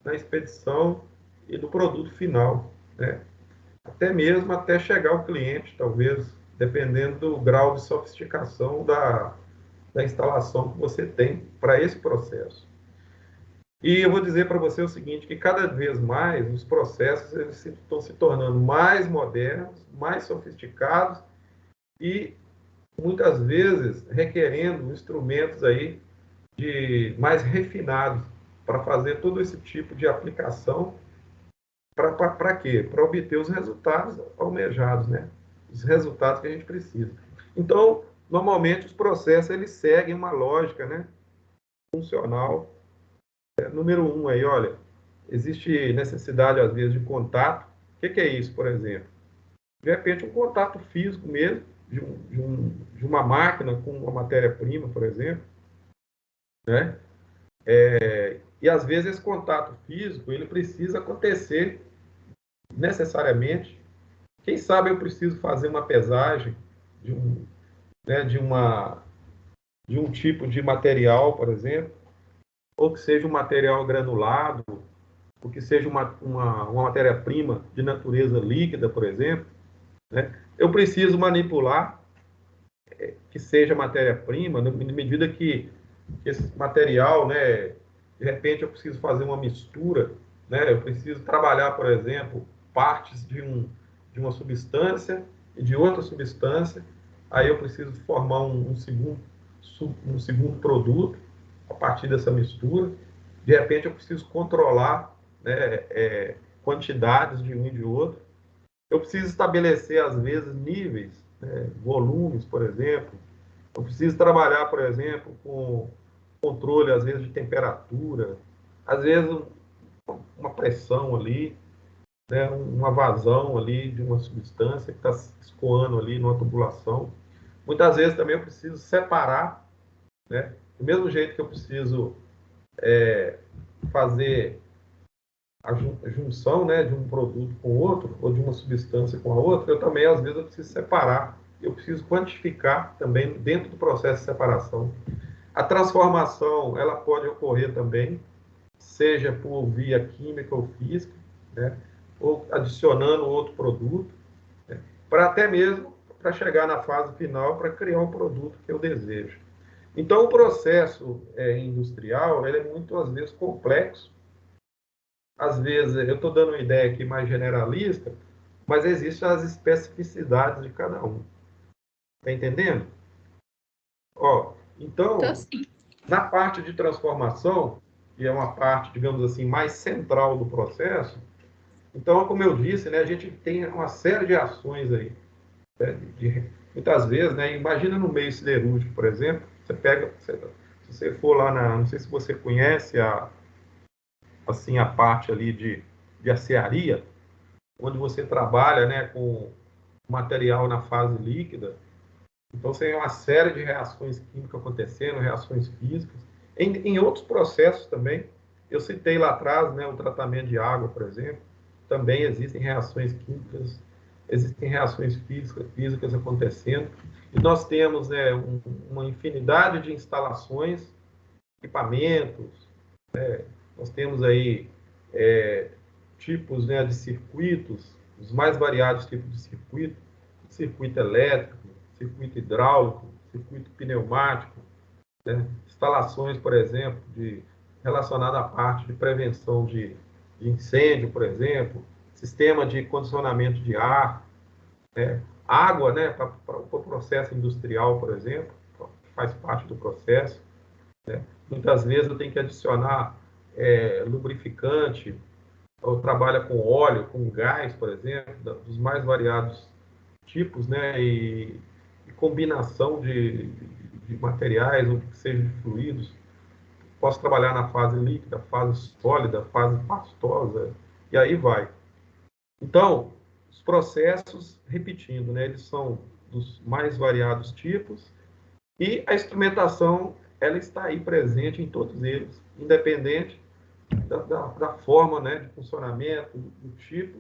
na expedição e do produto final, né? Até mesmo até chegar ao cliente, talvez, dependendo do grau de sofisticação da instalação que você tem para esse processo. E eu vou dizer para você o seguinte, que cada vez mais os processos eles estão se tornando mais modernos, mais sofisticados e muitas vezes requerendo instrumentos aí mais refinados para fazer todo esse tipo de aplicação. Para quê? Para obter os resultados almejados, né? Os resultados que a gente precisa. Então, normalmente os processos eles seguem uma lógica, né, funcional. Número um aí, olha, existe necessidade às vezes de contato. O que é isso, por exemplo? De repente um contato físico mesmo de uma máquina com uma matéria-prima, por exemplo, né? E, às vezes, esse contato físico, ele precisa acontecer necessariamente. Quem sabe eu preciso fazer uma pesagem de um, né, de um tipo de material, por exemplo, ou que seja um material granulado, ou que seja uma matéria-prima de natureza líquida, por exemplo, né? Eu preciso manipular que seja matéria-prima, na medida que esse material, né, de repente eu preciso fazer uma mistura, né, eu preciso trabalhar, por exemplo, partes de uma substância e de outra substância, aí eu preciso formar um segundo produto a partir dessa mistura. De repente eu preciso controlar, né, quantidades de um e de outro. Eu preciso estabelecer, às vezes, níveis, né, volumes, por exemplo. Eu preciso trabalhar, por exemplo, com controle, às vezes, de temperatura, às vezes, uma pressão ali, né, uma vazão ali de uma substância que está escoando ali numa tubulação. Muitas vezes também eu preciso separar, né, do mesmo jeito que eu preciso fazer a junção, né, de um produto com o outro, ou de uma substância com a outra, eu também, às vezes, eu preciso separar. Eu preciso quantificar também dentro do processo de separação. A transformação, ela pode ocorrer também, seja por via química ou física, né, ou adicionando outro produto, né, para até mesmo para chegar na fase final, para criar um produto que eu desejo. Então, o processo industrial, ele é muito, às vezes, complexo. Às vezes, eu estou dando uma ideia aqui mais generalista, mas existem as especificidades de cada um. Está entendendo? Ó, Então, então, sim. na parte de transformação, que é uma parte, digamos assim, mais central do processo, então, como eu disse, né, a gente tem uma série de ações aí. Né, muitas vezes, né, imagina no meio siderúrgico, por exemplo, se você for lá não sei se você conhece assim, a parte ali de aciaria, onde você trabalha, né, com material na fase líquida. Então, você tem uma série de reações químicas acontecendo, reações físicas. Em outros processos também, eu citei lá atrás, né, o tratamento de água, por exemplo, também existem reações químicas, existem reações físicas acontecendo. E nós temos, né, uma infinidade de instalações, equipamentos, nós temos aí tipos, né, de circuitos, os mais variados tipos de circuito, circuito elétrico, circuito hidráulico, circuito pneumático, né? Instalações, por exemplo, relacionadas à parte de prevenção de incêndio, por exemplo, sistema de condicionamento de ar, né? Água, né, para o processo industrial, por exemplo, que faz parte do processo. Né? Muitas vezes eu tenho que adicionar lubrificante, ou trabalha com óleo, com gás, por exemplo, dos mais variados tipos, né, e combinação de materiais, ou que seja de fluidos. Posso trabalhar na fase líquida, fase sólida, fase pastosa, e aí vai. Então, os processos, repetindo, né, eles são dos mais variados tipos, e a instrumentação, ela está aí presente em todos eles, independente da forma, né, de funcionamento, do tipo,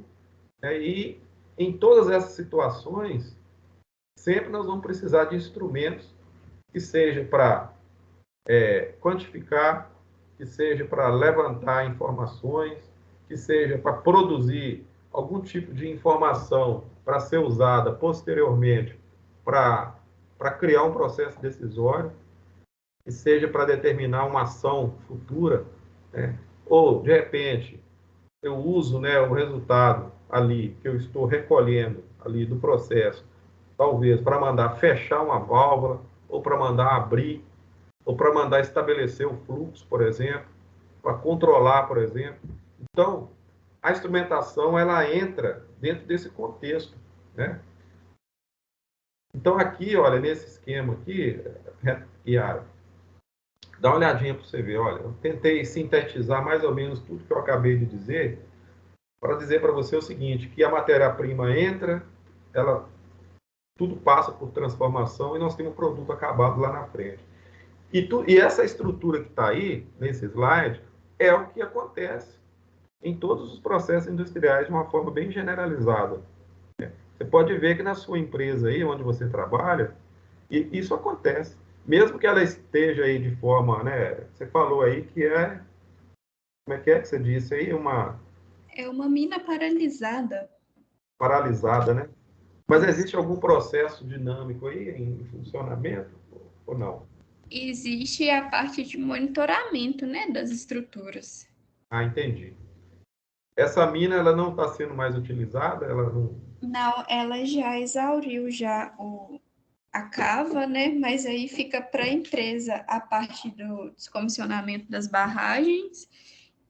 né, e em todas essas situações, sempre nós vamos precisar de instrumentos que seja para quantificar, que seja para levantar informações, que seja para produzir algum tipo de informação para ser usada posteriormente para criar um processo decisório, que seja para determinar uma ação futura, né? Ou, de repente, eu uso, né, o resultado ali que eu estou recolhendo ali do processo, talvez para mandar fechar uma válvula, ou para mandar abrir, ou para mandar estabelecer o fluxo, por exemplo, para controlar, por exemplo. Então, a instrumentação, ela entra dentro desse contexto, né? Então, aqui, olha, nesse esquema aqui, Yara, dá uma olhadinha para você ver, olha, eu tentei sintetizar mais ou menos tudo que eu acabei de dizer, para dizer para você o seguinte, que a matéria-prima entra, ela tudo passa por transformação e nós temos um produto acabado lá na frente. E essa estrutura que está aí, nesse slide, é o que acontece em todos os processos industriais de uma forma bem generalizada. Você pode ver que na sua empresa aí, onde você trabalha, isso acontece. Mesmo que ela esteja aí de forma, né? Você falou aí que como é que você disse aí? É uma mina paralisada. Paralisada, né? Mas Isso. existe algum processo dinâmico aí em funcionamento ou não? Existe a parte de monitoramento, né, das estruturas. Ah, entendi. Essa mina, ela não está sendo mais utilizada? Ela não... Não, ela já exauriu a cava, né? Mas aí fica para a empresa a parte do descomissionamento das barragens,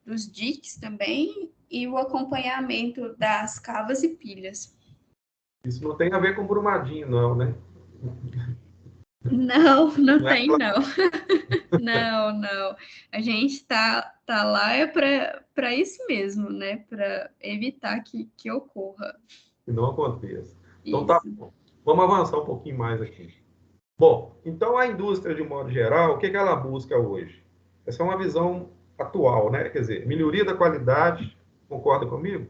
dos diques também, e o acompanhamento das cavas e pilhas. Isso não tem a ver com Brumadinho, não, né? Não, não Não é tem, não. Não, não. A gente tá lá é para isso mesmo, né? Para evitar que ocorra que não aconteça. Então tá isso. bom. Vamos avançar um pouquinho mais aqui. Bom, então a indústria, de modo geral, o que ela busca hoje? Essa é uma visão atual, né? Quer dizer, melhoria da qualidade, concorda comigo?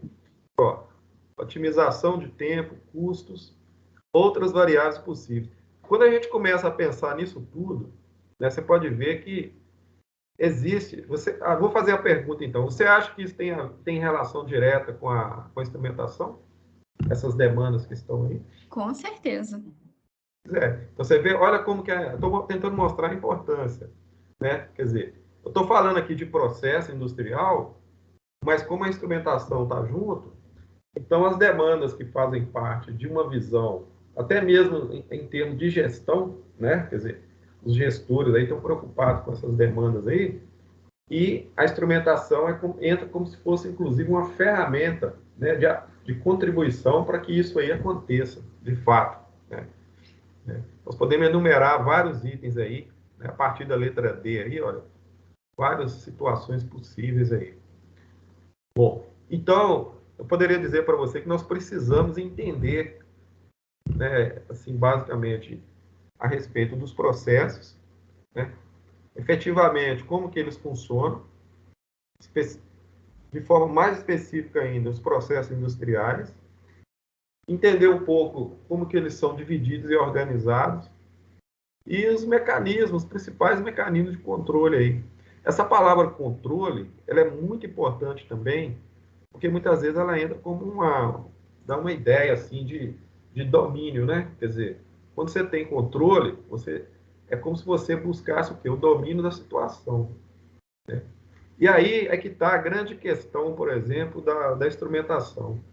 Ó, otimização de tempo, custos, outras variáveis possíveis. Quando a gente começa a pensar nisso tudo, né, você pode ver que existe. Vou fazer a pergunta então. Você acha que isso tem relação direta com a instrumentação? Essas demandas que estão aí? Com certeza. Então você vê, olha como que é. Estou tentando mostrar a importância, né? Quer dizer, eu estou falando aqui de processo industrial, mas como a instrumentação está junto, então as demandas que fazem parte de uma visão, até mesmo em termos de gestão, né? Quer dizer, os gestores aí estão preocupados com essas demandas aí, e a instrumentação entra como se fosse, inclusive, uma ferramenta, né, de contribuição para que isso aí aconteça, de fato, né? Nós podemos enumerar vários itens aí, né, a partir da letra D aí, olha, várias situações possíveis aí. Bom, então, eu poderia dizer para você que nós precisamos entender, né, assim, basicamente, a respeito dos processos, né, efetivamente, como que eles funcionam, de forma mais específica ainda, os processos industriais, entender um pouco como que eles são divididos e organizados, e os mecanismos, os principais mecanismos de controle aí. Essa palavra controle, ela é muito importante também, porque muitas vezes ela entra como dá uma ideia assim de domínio, né? Quer dizer, quando você tem controle, é como se você buscasse o quê? O domínio da situação. E aí é que está a grande questão, por exemplo, da instrumentação.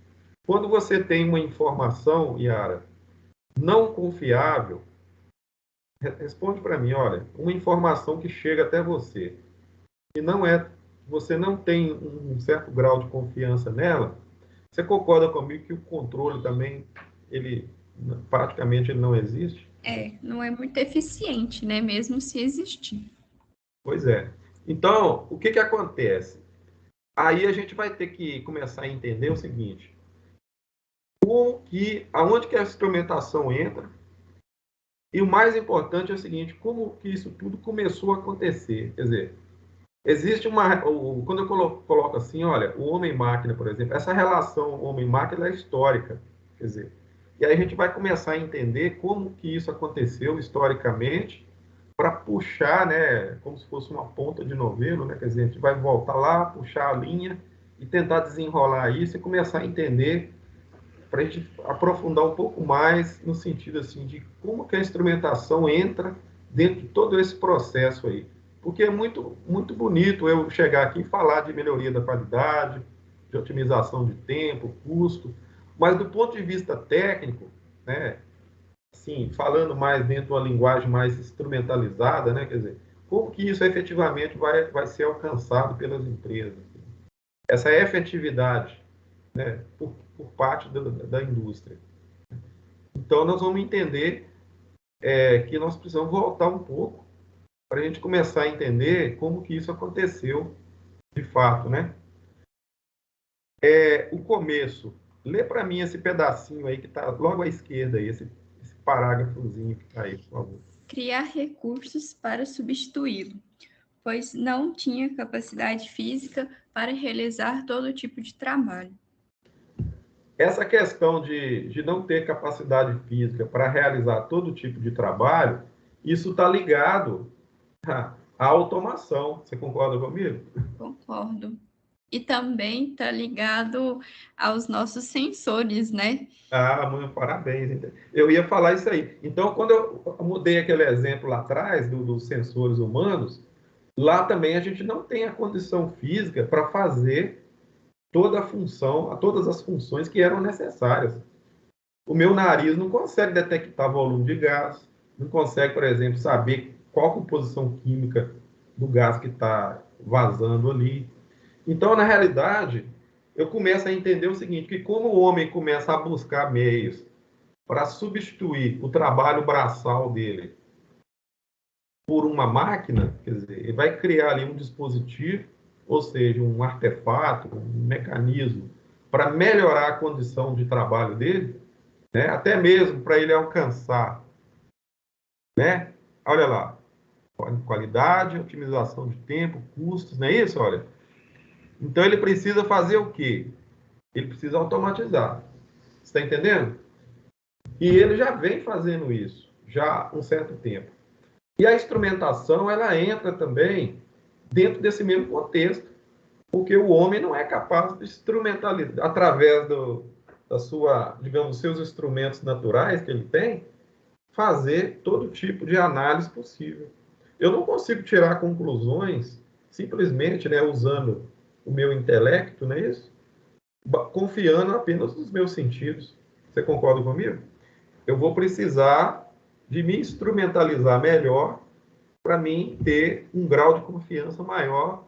Quando você tem uma informação, Yara, não confiável, responde para mim, olha, uma informação que chega até você e você não tem um certo grau de confiança nela, você concorda comigo que o controle também, ele praticamente ele não existe? Não é muito eficiente, né? Mesmo se existir. Pois é. Então, o que acontece? Aí a gente vai ter que começar a entender o seguinte: aonde que a instrumentação entra, e o mais importante é o seguinte: como que isso tudo começou a acontecer? Quer dizer, existe quando eu coloco assim, olha, o homem-máquina, por exemplo, essa relação homem-máquina é histórica, quer dizer, e aí a gente vai começar a entender como que isso aconteceu historicamente para puxar, né, como se fosse uma ponta de novelo, né, quer dizer, a gente vai voltar lá, puxar a linha e tentar desenrolar isso e começar a entender, para a gente aprofundar um pouco mais no sentido assim de como que a instrumentação entra dentro de todo esse processo aí. Porque é muito, muito bonito eu chegar aqui e falar de melhoria da qualidade, de otimização de tempo, custo, mas do ponto de vista técnico, né, assim, falando mais dentro de uma linguagem mais instrumentalizada, né, quer dizer, como que isso efetivamente vai ser alcançado pelas empresas. Essa efetividade, né, por parte da indústria. Então, nós vamos entender que nós precisamos voltar um pouco para a gente começar a entender como que isso aconteceu de fato, né? O começo. Lê para mim esse pedacinho aí que está logo à esquerda, aí, esse parágrafozinho que está aí, por favor. criar recursos para substituí-lo, pois não tinha capacidade física para realizar todo tipo de trabalho. Essa questão de não ter capacidade física para realizar todo tipo de trabalho, isso está ligado à automação. Você concorda comigo? Concordo. E também está ligado aos nossos sensores, né? Ah, mãe, parabéns. Eu ia falar isso aí. Então, quando eu mudei aquele exemplo lá atrás, dos sensores humanos, lá também a gente não tem a condição física para fazer toda a função, todas as funções que eram necessárias. O meu nariz não consegue detectar volume de gás, não consegue, por exemplo, saber qual a composição química do gás que está vazando ali. Então, na realidade, eu começo a entender o seguinte, que como o homem começa a buscar meios para substituir o trabalho braçal dele por uma máquina, quer dizer, ele vai criar ali um dispositivo, ou seja, um artefato, um mecanismo para melhorar a condição de trabalho dele, né? Até mesmo para ele alcançar, né? Olha lá, qualidade, otimização de tempo, custos, não é isso? Olha. Então ele precisa fazer o quê? Ele precisa automatizar. Está entendendo? E ele já vem fazendo isso já há um certo tempo. E a instrumentação, ela entra também dentro desse mesmo contexto, porque o homem não é capaz de instrumentalizar, através da sua, digamos, seus instrumentos naturais que ele tem, fazer todo tipo de análise possível. Eu não consigo tirar conclusões simplesmente, né, usando o meu intelecto, não é isso? Confiando apenas nos meus sentidos. Você concorda comigo? Eu vou precisar de me instrumentalizar melhor para mim ter um grau de confiança maior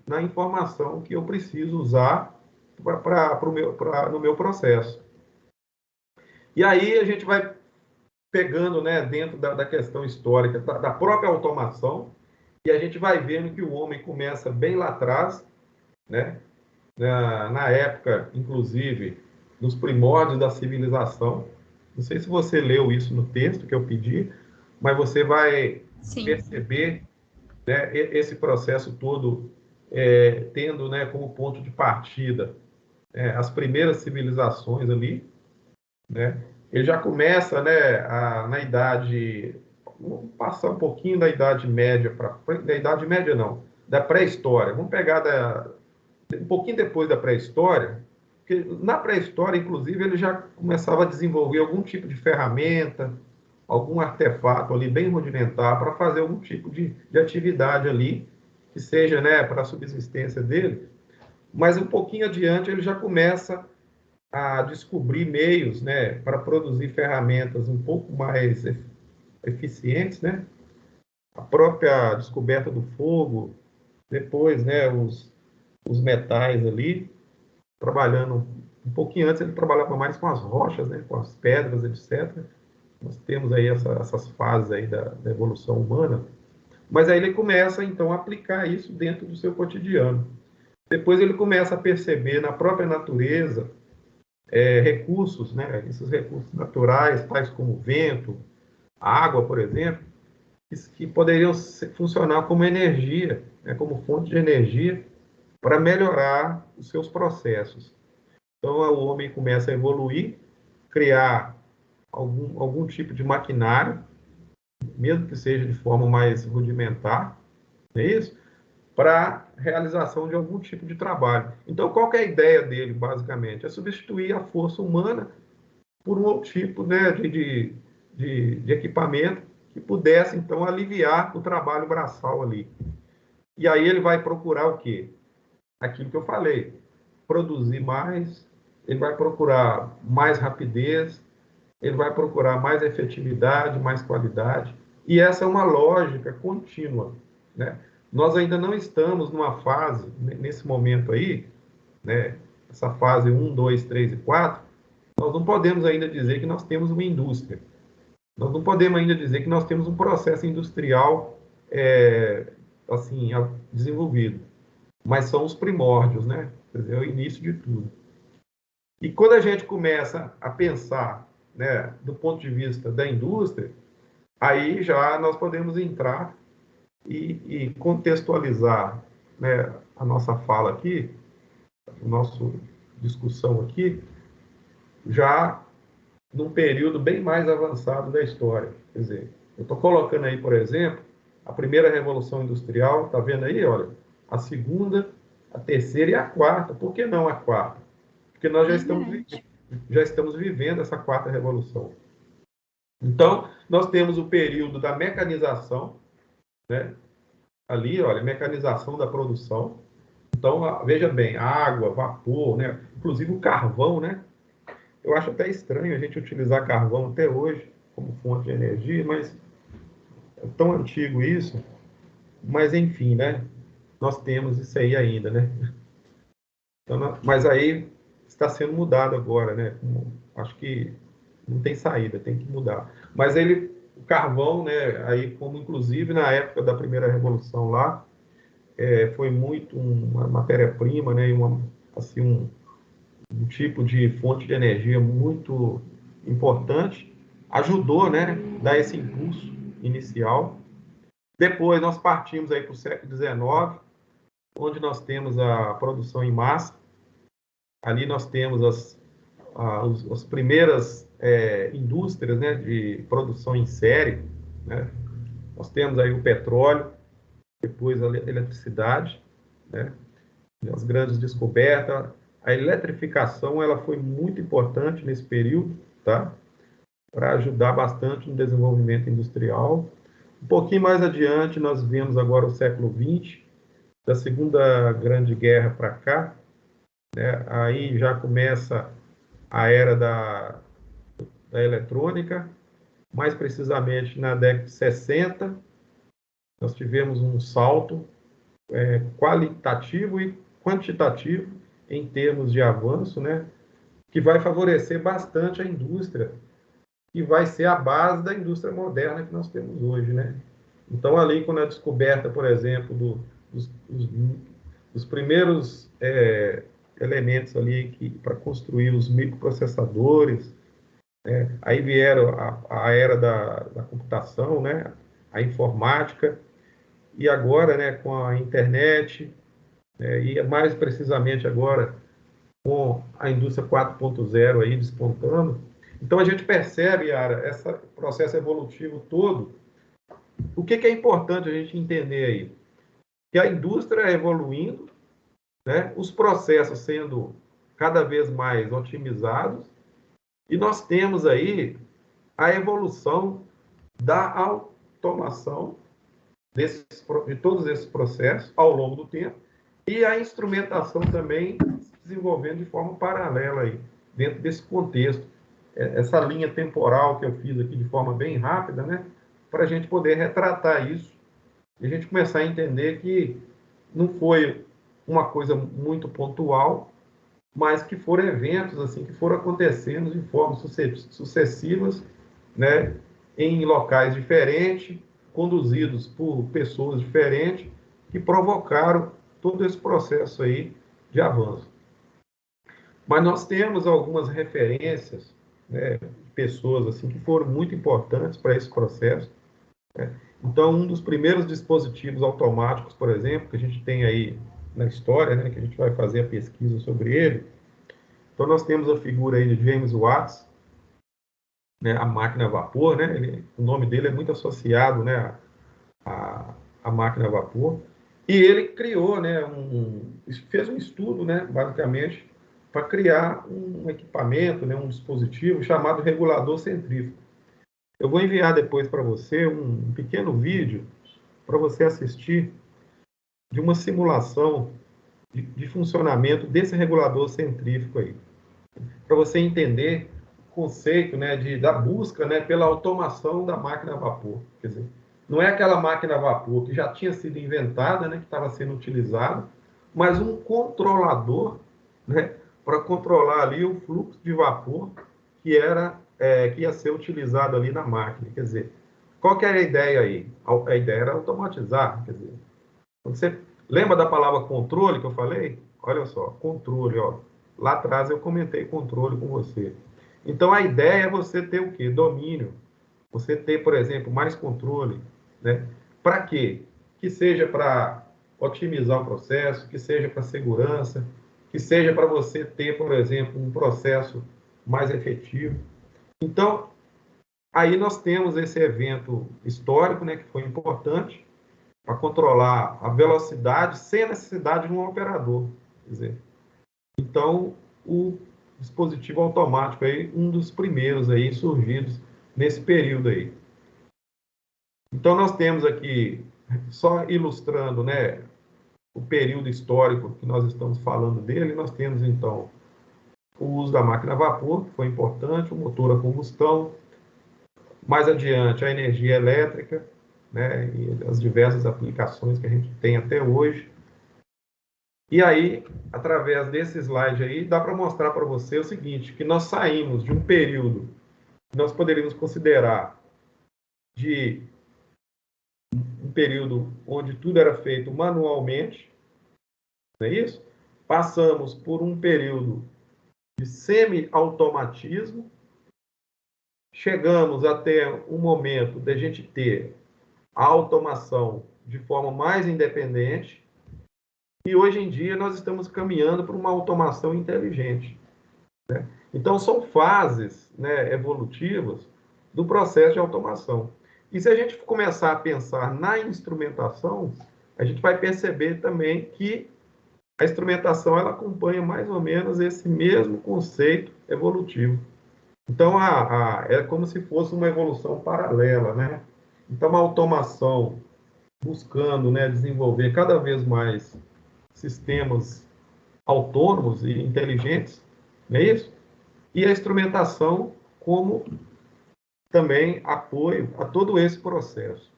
na informação que eu preciso usar no meu processo. E aí a gente vai pegando, né, dentro da questão histórica, da própria automação, e a gente vai vendo que o homem começa bem lá atrás, né, na época, inclusive, nos primórdios da civilização. Não sei se você leu isso no texto que eu pedi, mas você vai Sim. perceber, né, esse processo todo tendo, né, como ponto de partida as primeiras civilizações ali, né? Ele já começa, né, na idade, vamos passar um pouquinho da idade média da idade média não, da pré-história. Vamos pegar um pouquinho depois da pré-história, porque na pré-história, inclusive, ele já começava a desenvolver algum tipo de ferramenta, algum artefato ali bem rudimentar para fazer algum tipo de atividade ali, que seja, né, para a subsistência dele. Mas um pouquinho adiante ele já começa a descobrir meios, né, para produzir ferramentas um pouco mais eficientes, né? A própria descoberta do fogo, depois, né, os metais ali, trabalhando um pouquinho antes ele trabalhava mais com as rochas, né, com as pedras, etc. Nós temos aí essas fases aí da evolução humana, mas aí ele começa então a aplicar isso dentro do seu cotidiano. Depois ele começa a perceber na própria natureza recursos, né, esses recursos naturais, tais como vento, água, por exemplo, que poderiam funcionar como energia, né, como fonte de energia para melhorar os seus processos. Então, o homem começa a evoluir, criar algum tipo de maquinário, mesmo que seja de forma mais rudimentar, não é isso? Para realização de algum tipo de trabalho. Então, qual que é a ideia dele, basicamente? É substituir a força humana por um outro tipo, né, de equipamento que pudesse, então, aliviar o trabalho braçal ali. E aí ele vai procurar o quê? Aquilo que eu falei, produzir mais, ele vai procurar mais rapidez, ele vai procurar mais efetividade, mais qualidade. E essa é uma lógica contínua, né? Nós ainda não estamos numa fase, nesse momento aí, né? Essa fase 1, 2, 3 e 4, nós não podemos ainda dizer que nós temos uma indústria. Nós não podemos ainda dizer que nós temos um processo industrial assim, desenvolvido. Mas são os primórdios, né? Quer dizer, é o início de tudo. E quando a gente começa a pensar, né, do ponto de vista da indústria, aí já nós podemos entrar e contextualizar, né, a nossa fala aqui, a nossa discussão aqui, já num período bem mais avançado da história. Quer dizer, eu estou colocando aí, por exemplo, a primeira Revolução Industrial, está vendo aí, olha, a segunda, a terceira e a quarta. Por que não a quarta? Porque nós já estamos vivendo essa quarta revolução. Então, nós temos o período da mecanização, né? Ali, olha, mecanização da produção. Então, veja bem, água, vapor, né? Inclusive o carvão, né? Eu acho até estranho a gente utilizar carvão até hoje como fonte de energia, mas é tão antigo isso. Mas, enfim, né? Nós temos isso aí ainda, né? Então, mas aí está sendo mudado agora, né? Acho que não tem saída, tem que mudar. Mas o carvão, né? Aí, como inclusive na época da primeira revolução lá, foi muito uma matéria-prima, né? E assim, um tipo de fonte de energia muito importante, ajudou, né? Dar esse impulso inicial. Depois nós partimos aí para o século XIX, onde nós temos a produção em massa. Ali nós temos as primeiras indústrias, né, de produção em série, né? Nós temos aí o petróleo, depois a eletricidade, né? As grandes descobertas. A eletrificação ela foi muito importante nesse período, tá? Para ajudar bastante no desenvolvimento industrial. Um pouquinho mais adiante, nós vemos agora o século XX, da Segunda Grande Guerra para cá, né? Aí já começa a era da eletrônica, mais precisamente na década de 60, nós tivemos um salto qualitativo e quantitativo em termos de avanço, né? Que vai favorecer bastante a indústria, que vai ser a base da indústria moderna que nós temos hoje, né? Então, ali, quando a descoberta, por exemplo, dos primeiros elementos ali para construir os microprocessadores, aí vieram a era da computação, né? A informática, e agora, né, com a internet, e mais precisamente agora com a indústria 4.0 aí despontando. Então a gente percebe, Yara, esse processo evolutivo todo. O que é importante a gente entender aí? Que a indústria evoluindo, né, os processos sendo cada vez mais otimizados, e nós temos aí a evolução da automação de todos esses processos ao longo do tempo, e a instrumentação também se desenvolvendo de forma paralela aí, dentro desse contexto. Essa linha temporal que eu fiz aqui de forma bem rápida, né, para a gente poder retratar isso e a gente começar a entender que não foi uma coisa muito pontual, mas que foram eventos assim que foram acontecendo de formas sucessivas, né, em locais diferentes, conduzidos por pessoas diferentes, que provocaram todo esse processo aí de avanço. Mas nós temos algumas referências, né, de pessoas assim que foram muito importantes para esse processo, né? Então, um dos primeiros dispositivos automáticos, por exemplo, que a gente tem aí na história, né, que a gente vai fazer a pesquisa sobre ele. Então, nós temos a figura aí de James Watt, né, a máquina a vapor, né? O nome dele é muito associado, né, a máquina a vapor. E ele criou, né, fez um estudo, né, basicamente, para criar um equipamento, né, um dispositivo chamado regulador centrífugo. Eu vou enviar depois para você um pequeno vídeo para você assistir de uma simulação de funcionamento desse regulador centrífugo aí, para você entender o conceito, né, da busca, né, pela automação da máquina a vapor. Quer dizer, não é aquela máquina a vapor que já tinha sido inventada, né, que estava sendo utilizada, mas um controlador, né, para controlar ali o fluxo de vapor que ia ser utilizado ali na máquina. Quer dizer, qual que era a ideia aí? A ideia era automatizar. Quer dizer, você lembra da palavra controle que eu falei? Olha só, controle, ó. Lá atrás eu comentei controle com você. Então a ideia é você ter o quê? Domínio. você ter, por exemplo, mais controle, né? Para quê? Que seja para otimizar o processo, que seja para segurança, que seja para você ter, por exemplo, um processo mais efetivo. Então, aí nós temos esse evento histórico, né, que foi importante para controlar a velocidade sem a necessidade de um operador. Quer dizer, então, o dispositivo automático aí, um dos primeiros aí surgidos nesse período aí. Então, nós temos aqui, só ilustrando, né, o período histórico que nós estamos falando dele, nós temos, então, o uso da máquina a vapor, que foi importante, o motor a combustão, mais adiante, a energia elétrica, né, e as diversas aplicações que a gente tem até hoje. E aí, através desse slide aí, dá para mostrar para você o seguinte, que nós saímos de um período que nós poderíamos considerar de um período onde tudo era feito manualmente, não é isso? Passamos por um período de semi-automatismo, chegamos até um momento de a gente ter a automação de forma mais independente, e hoje em dia nós estamos caminhando para uma automação inteligente, né? Então, são fases, né, evolutivas do processo de automação. E se a gente começar a pensar na instrumentação, a gente vai perceber também que a instrumentação ela acompanha mais ou menos esse mesmo conceito evolutivo. Então, é como se fosse uma evolução paralela, né? Então, a automação buscando, né, desenvolver cada vez mais sistemas autônomos e inteligentes, não é isso? E a instrumentação como também apoio a todo esse processo.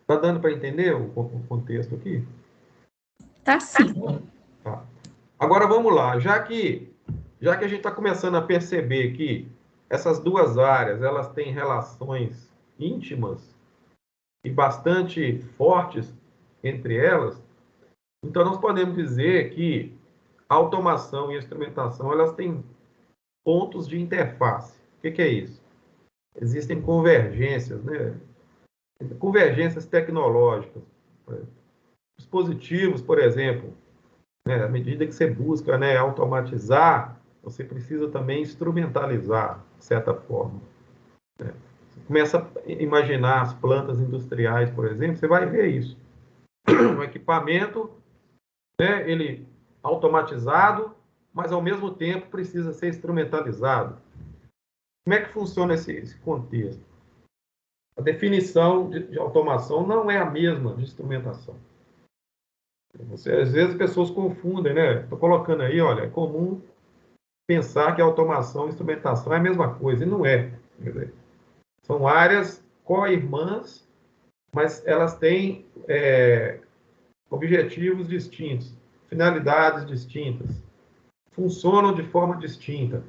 Está dando para entender o contexto aqui? Tá sim. Tá. Agora vamos lá, já que a gente está começando a perceber que essas duas áreas elas têm relações íntimas e bastante fortes entre elas, então nós podemos dizer que a automação e a instrumentação elas têm pontos de interface. O que é isso? Existem convergências, né? Convergências tecnológicas. Dispositivos, por exemplo, né? À medida que você busca, né, automatizar, você precisa também instrumentalizar, de certa forma. Né? Você começa a imaginar as plantas industriais, por exemplo, você vai ver isso. Um equipamento, né, ele automatizado, mas ao mesmo tempo precisa ser instrumentalizado. Como é que funciona esse contexto? A definição de automação não é a mesma de instrumentação. Às vezes as pessoas confundem, né? Estou colocando aí, olha, é comum pensar que automação e instrumentação é a mesma coisa, e não é. Quer dizer, são áreas co-irmãs, mas elas têm objetivos distintos, finalidades distintas, funcionam de forma distinta,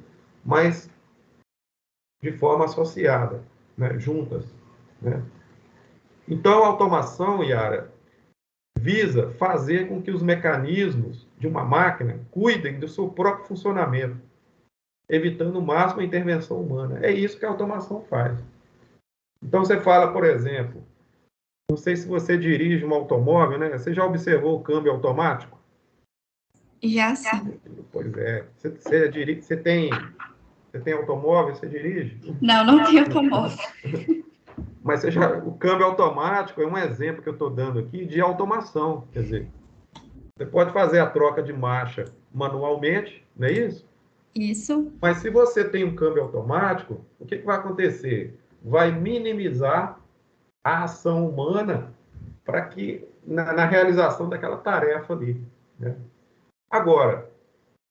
mas de forma associada, né? Juntas, né? Então, a automação, Yara, visa fazer com que os mecanismos de uma máquina cuidem do seu próprio funcionamento, evitando o máximo a intervenção humana. É isso que a automação faz. Então, você fala, por exemplo, não sei se você dirige um automóvel, né? Você já observou o câmbio automático? Já sim. Pois é. Você tem automóvel, você dirige? Não, não tem automóvel. Mas o câmbio automático é um exemplo que eu estou dando aqui de automação. Quer dizer, você pode fazer a troca de marcha manualmente, não é isso? Isso. Mas se você tem um câmbio automático, o que vai acontecer? Vai minimizar a ação humana para que na realização daquela tarefa ali, né? Agora,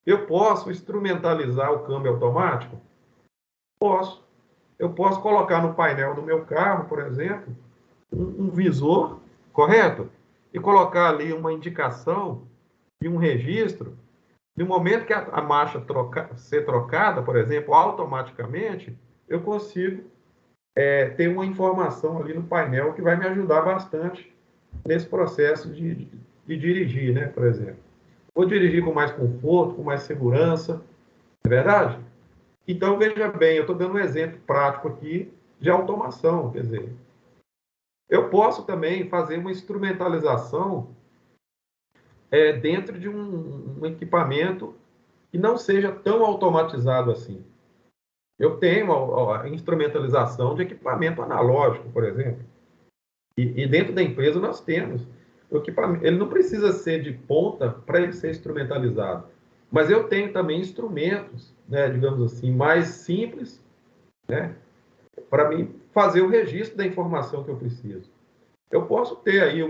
eu posso instrumentalizar o câmbio automático? Posso. Eu posso colocar no painel do meu carro, por exemplo, um visor, correto? E colocar ali uma indicação e um registro. No momento que a marcha ser trocada, por exemplo, automaticamente, eu consigo ter uma informação ali no painel que vai me ajudar bastante nesse processo de dirigir, né, por exemplo. Vou dirigir com mais conforto, com mais segurança, não é verdade? Então, veja bem, eu estou dando um exemplo prático aqui de automação. Quer dizer, eu posso também fazer uma instrumentalização dentro de um equipamento que não seja tão automatizado assim. Eu tenho a instrumentalização de equipamento analógico, por exemplo. E dentro da empresa nós temos o equipamento. Ele não precisa ser de ponta para ele ser instrumentalizado. Mas eu tenho também instrumentos, né, digamos assim, mais simples, né, para mim fazer o registro da informação que eu preciso. Eu posso ter aí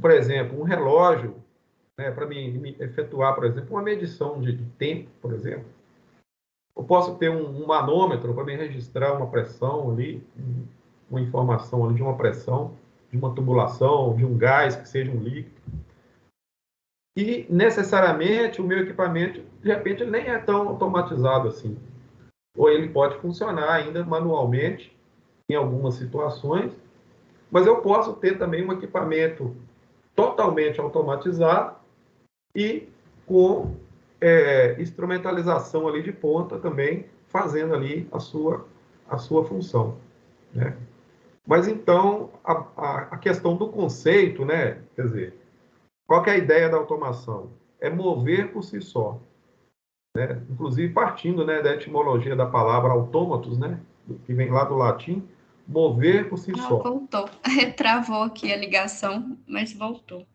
por exemplo, um relógio, né, para me efetuar, por exemplo, uma medição de tempo, por exemplo. Eu posso ter um manômetro para me registrar uma pressão ali, uma informação ali de uma pressão, de uma tubulação, de um gás que seja um líquido. E, necessariamente, o meu equipamento, de repente, ele nem é tão automatizado assim. Ou ele pode funcionar ainda manualmente, em algumas situações, mas eu posso ter também um equipamento totalmente automatizado e com instrumentalização ali de ponta também, fazendo ali a sua função, né? Mas, então, a questão do conceito, né? Quer dizer, qual que é a ideia da automação? É mover por si só, né? Inclusive partindo, né, da etimologia da palavra autômatos, né, que vem lá do latim, mover por si só. Voltou. Travou aqui a ligação, mas voltou.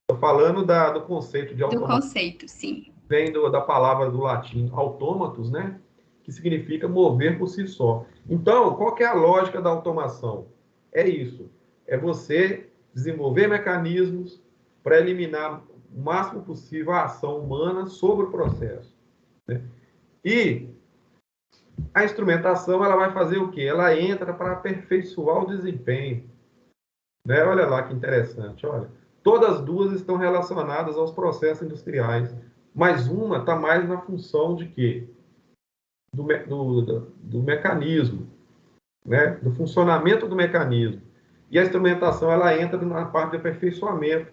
Estou falando do conceito de automação. Do conceito, sim. Vem da palavra do latim autômatos, né, que significa mover por si só. Então, qual que é a lógica da automação? É isso. É você desenvolver mecanismos para eliminar o máximo possível a ação humana sobre o processo, né? E a instrumentação, ela vai fazer o quê? Ela entra para aperfeiçoar o desempenho, né? Olha lá que interessante, olha. Todas as duas estão relacionadas aos processos industriais, mas uma está mais na função de quê? Do mecanismo, né? Do funcionamento do mecanismo. E a instrumentação, ela entra na parte de aperfeiçoamento.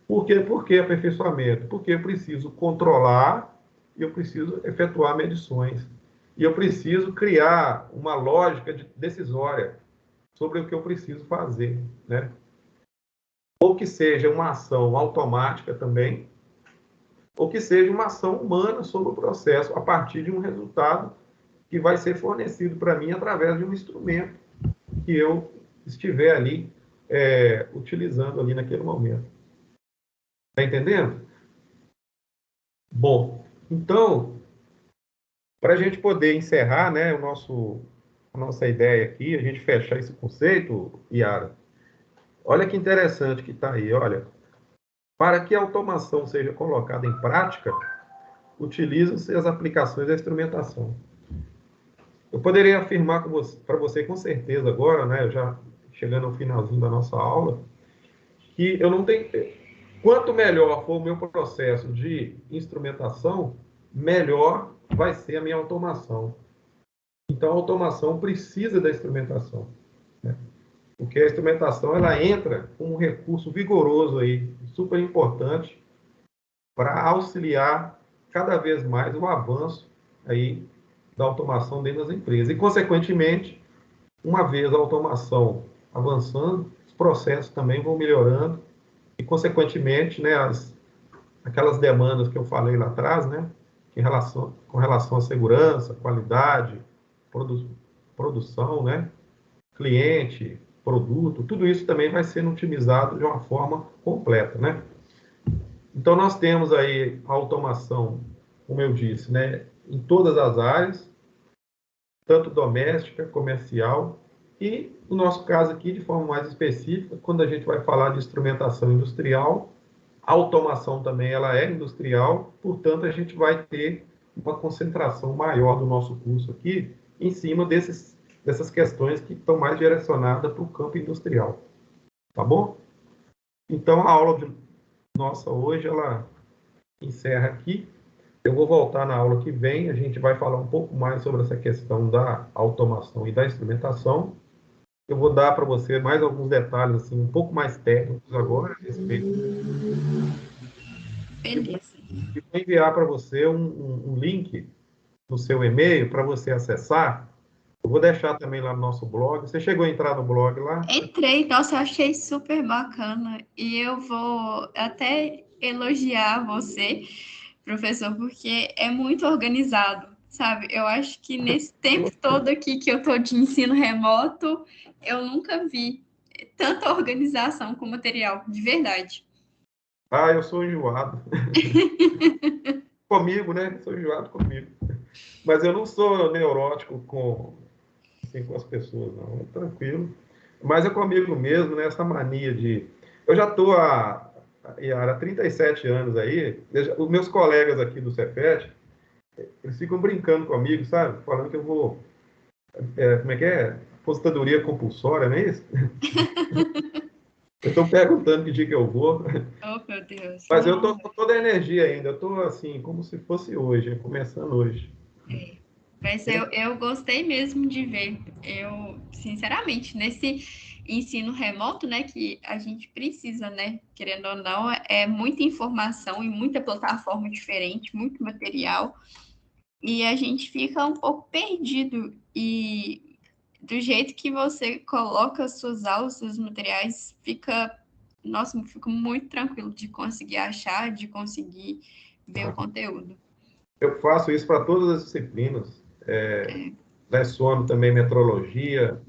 Por quê? Por que aperfeiçoamento? Porque eu preciso controlar e eu preciso efetuar medições. E eu preciso criar uma lógica decisória sobre o que eu preciso fazer, né? Ou que seja uma ação automática também, ou que seja uma ação humana sobre o processo, a partir de um resultado que vai ser fornecido para mim através de um instrumento que eu estiver ali utilizando ali naquele momento. Está entendendo? Bom, então, para a gente poder encerrar, né, a nossa ideia aqui, a gente fechar esse conceito, Yara, olha que interessante que está aí, olha. Para que a automação seja colocada em prática, utilizam-se as aplicações da instrumentação. Eu poderia afirmar para você com certeza agora, né, já chegando ao finalzinho da nossa aula, que eu não tenho... Quanto melhor for o meu processo de instrumentação, melhor vai ser a minha automação. Então, a automação precisa da instrumentação, né? Porque a instrumentação, ela entra como um recurso vigoroso aí, super importante, para auxiliar cada vez mais o avanço aí da automação dentro das empresas. E, consequentemente, uma vez a automação avançando, os processos também vão melhorando e, consequentemente, né, aquelas demandas que eu falei lá atrás, né, com relação à segurança, qualidade, produção, né, cliente, produto, tudo isso também vai sendo otimizado de uma forma completa, né? Então, nós temos aí a automação, como eu disse, né, em todas as áreas, tanto doméstica, comercial, e, no nosso caso aqui, de forma mais específica, quando a gente vai falar de instrumentação industrial, a automação também ela é industrial, portanto, a gente vai ter uma concentração maior do nosso curso aqui em cima dessas questões que estão mais direcionadas para o campo industrial. Tá bom? Então, a aula nossa hoje, ela encerra aqui. Eu vou voltar na aula que vem, a gente vai falar um pouco mais sobre essa questão da automação e da instrumentação. Eu vou dar para você mais alguns detalhes, assim, um pouco mais técnicos agora, a respeito. Beleza. E vou enviar para você um link no seu e-mail para você acessar, Eu vou deixar também lá no nosso blog. Você chegou a entrar no blog lá? Entrei, nossa, eu achei super bacana. E eu vou até elogiar você, professor, porque é muito organizado, sabe? Eu acho que nesse tempo todo aqui que eu tô de ensino remoto, eu nunca vi tanta organização com material, de verdade. Ah, eu sou enjoado. Comigo, né? Sou enjoado comigo. Mas eu não sou neurótico com, assim, com as pessoas, não. É tranquilo. Mas é comigo mesmo, né? Essa mania de... Eu já estou há 37 anos aí. Os meus colegas aqui do Cefet, eles ficam brincando comigo, sabe? Falando que eu vou... como é que é? Aposentadoria compulsória, não é isso? Eu estou perguntando que dia que eu vou. Oh, meu Deus, Mas eu não. estou com toda a energia ainda. Eu estou assim, como se fosse hoje, começando hoje. Mas eu gostei mesmo de ver. Eu, sinceramente, nesse ensino remoto, né, que a gente precisa, né, querendo ou não, é muita informação e muita plataforma diferente, muito material, e a gente fica um pouco perdido. E do jeito que você coloca as suas aulas, seus materiais, fica, nossa, eu fico muito tranquilo de conseguir achar, de conseguir ver o conteúdo. Eu faço isso para todas as disciplinas. Leciono também metrologia,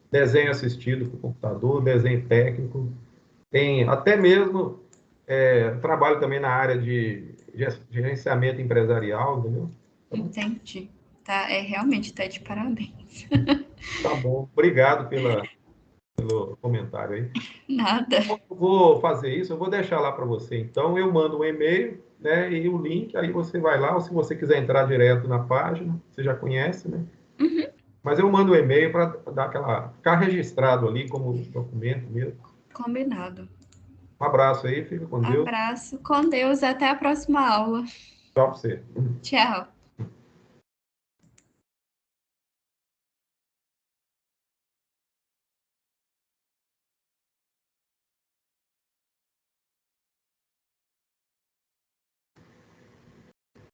desenho assistido por computador, desenho técnico. Tem até mesmo trabalho também na área de gerenciamento empresarial, entendeu? Entendi. Tá, realmente tá de parabéns. Tá bom. Obrigado pelo comentário aí. Nada. Eu vou fazer isso, eu vou deixar lá para você. Então, eu mando um e-mail, né, e o link, aí você vai lá, ou se você quiser entrar direto na página, você já conhece, né? Uhum. Mas eu mando um e-mail para dar ficar registrado ali como documento mesmo. Combinado. Um abraço aí, fica com Deus. Abraço. Com Deus. Até a próxima aula. Tchau para você. Tchau.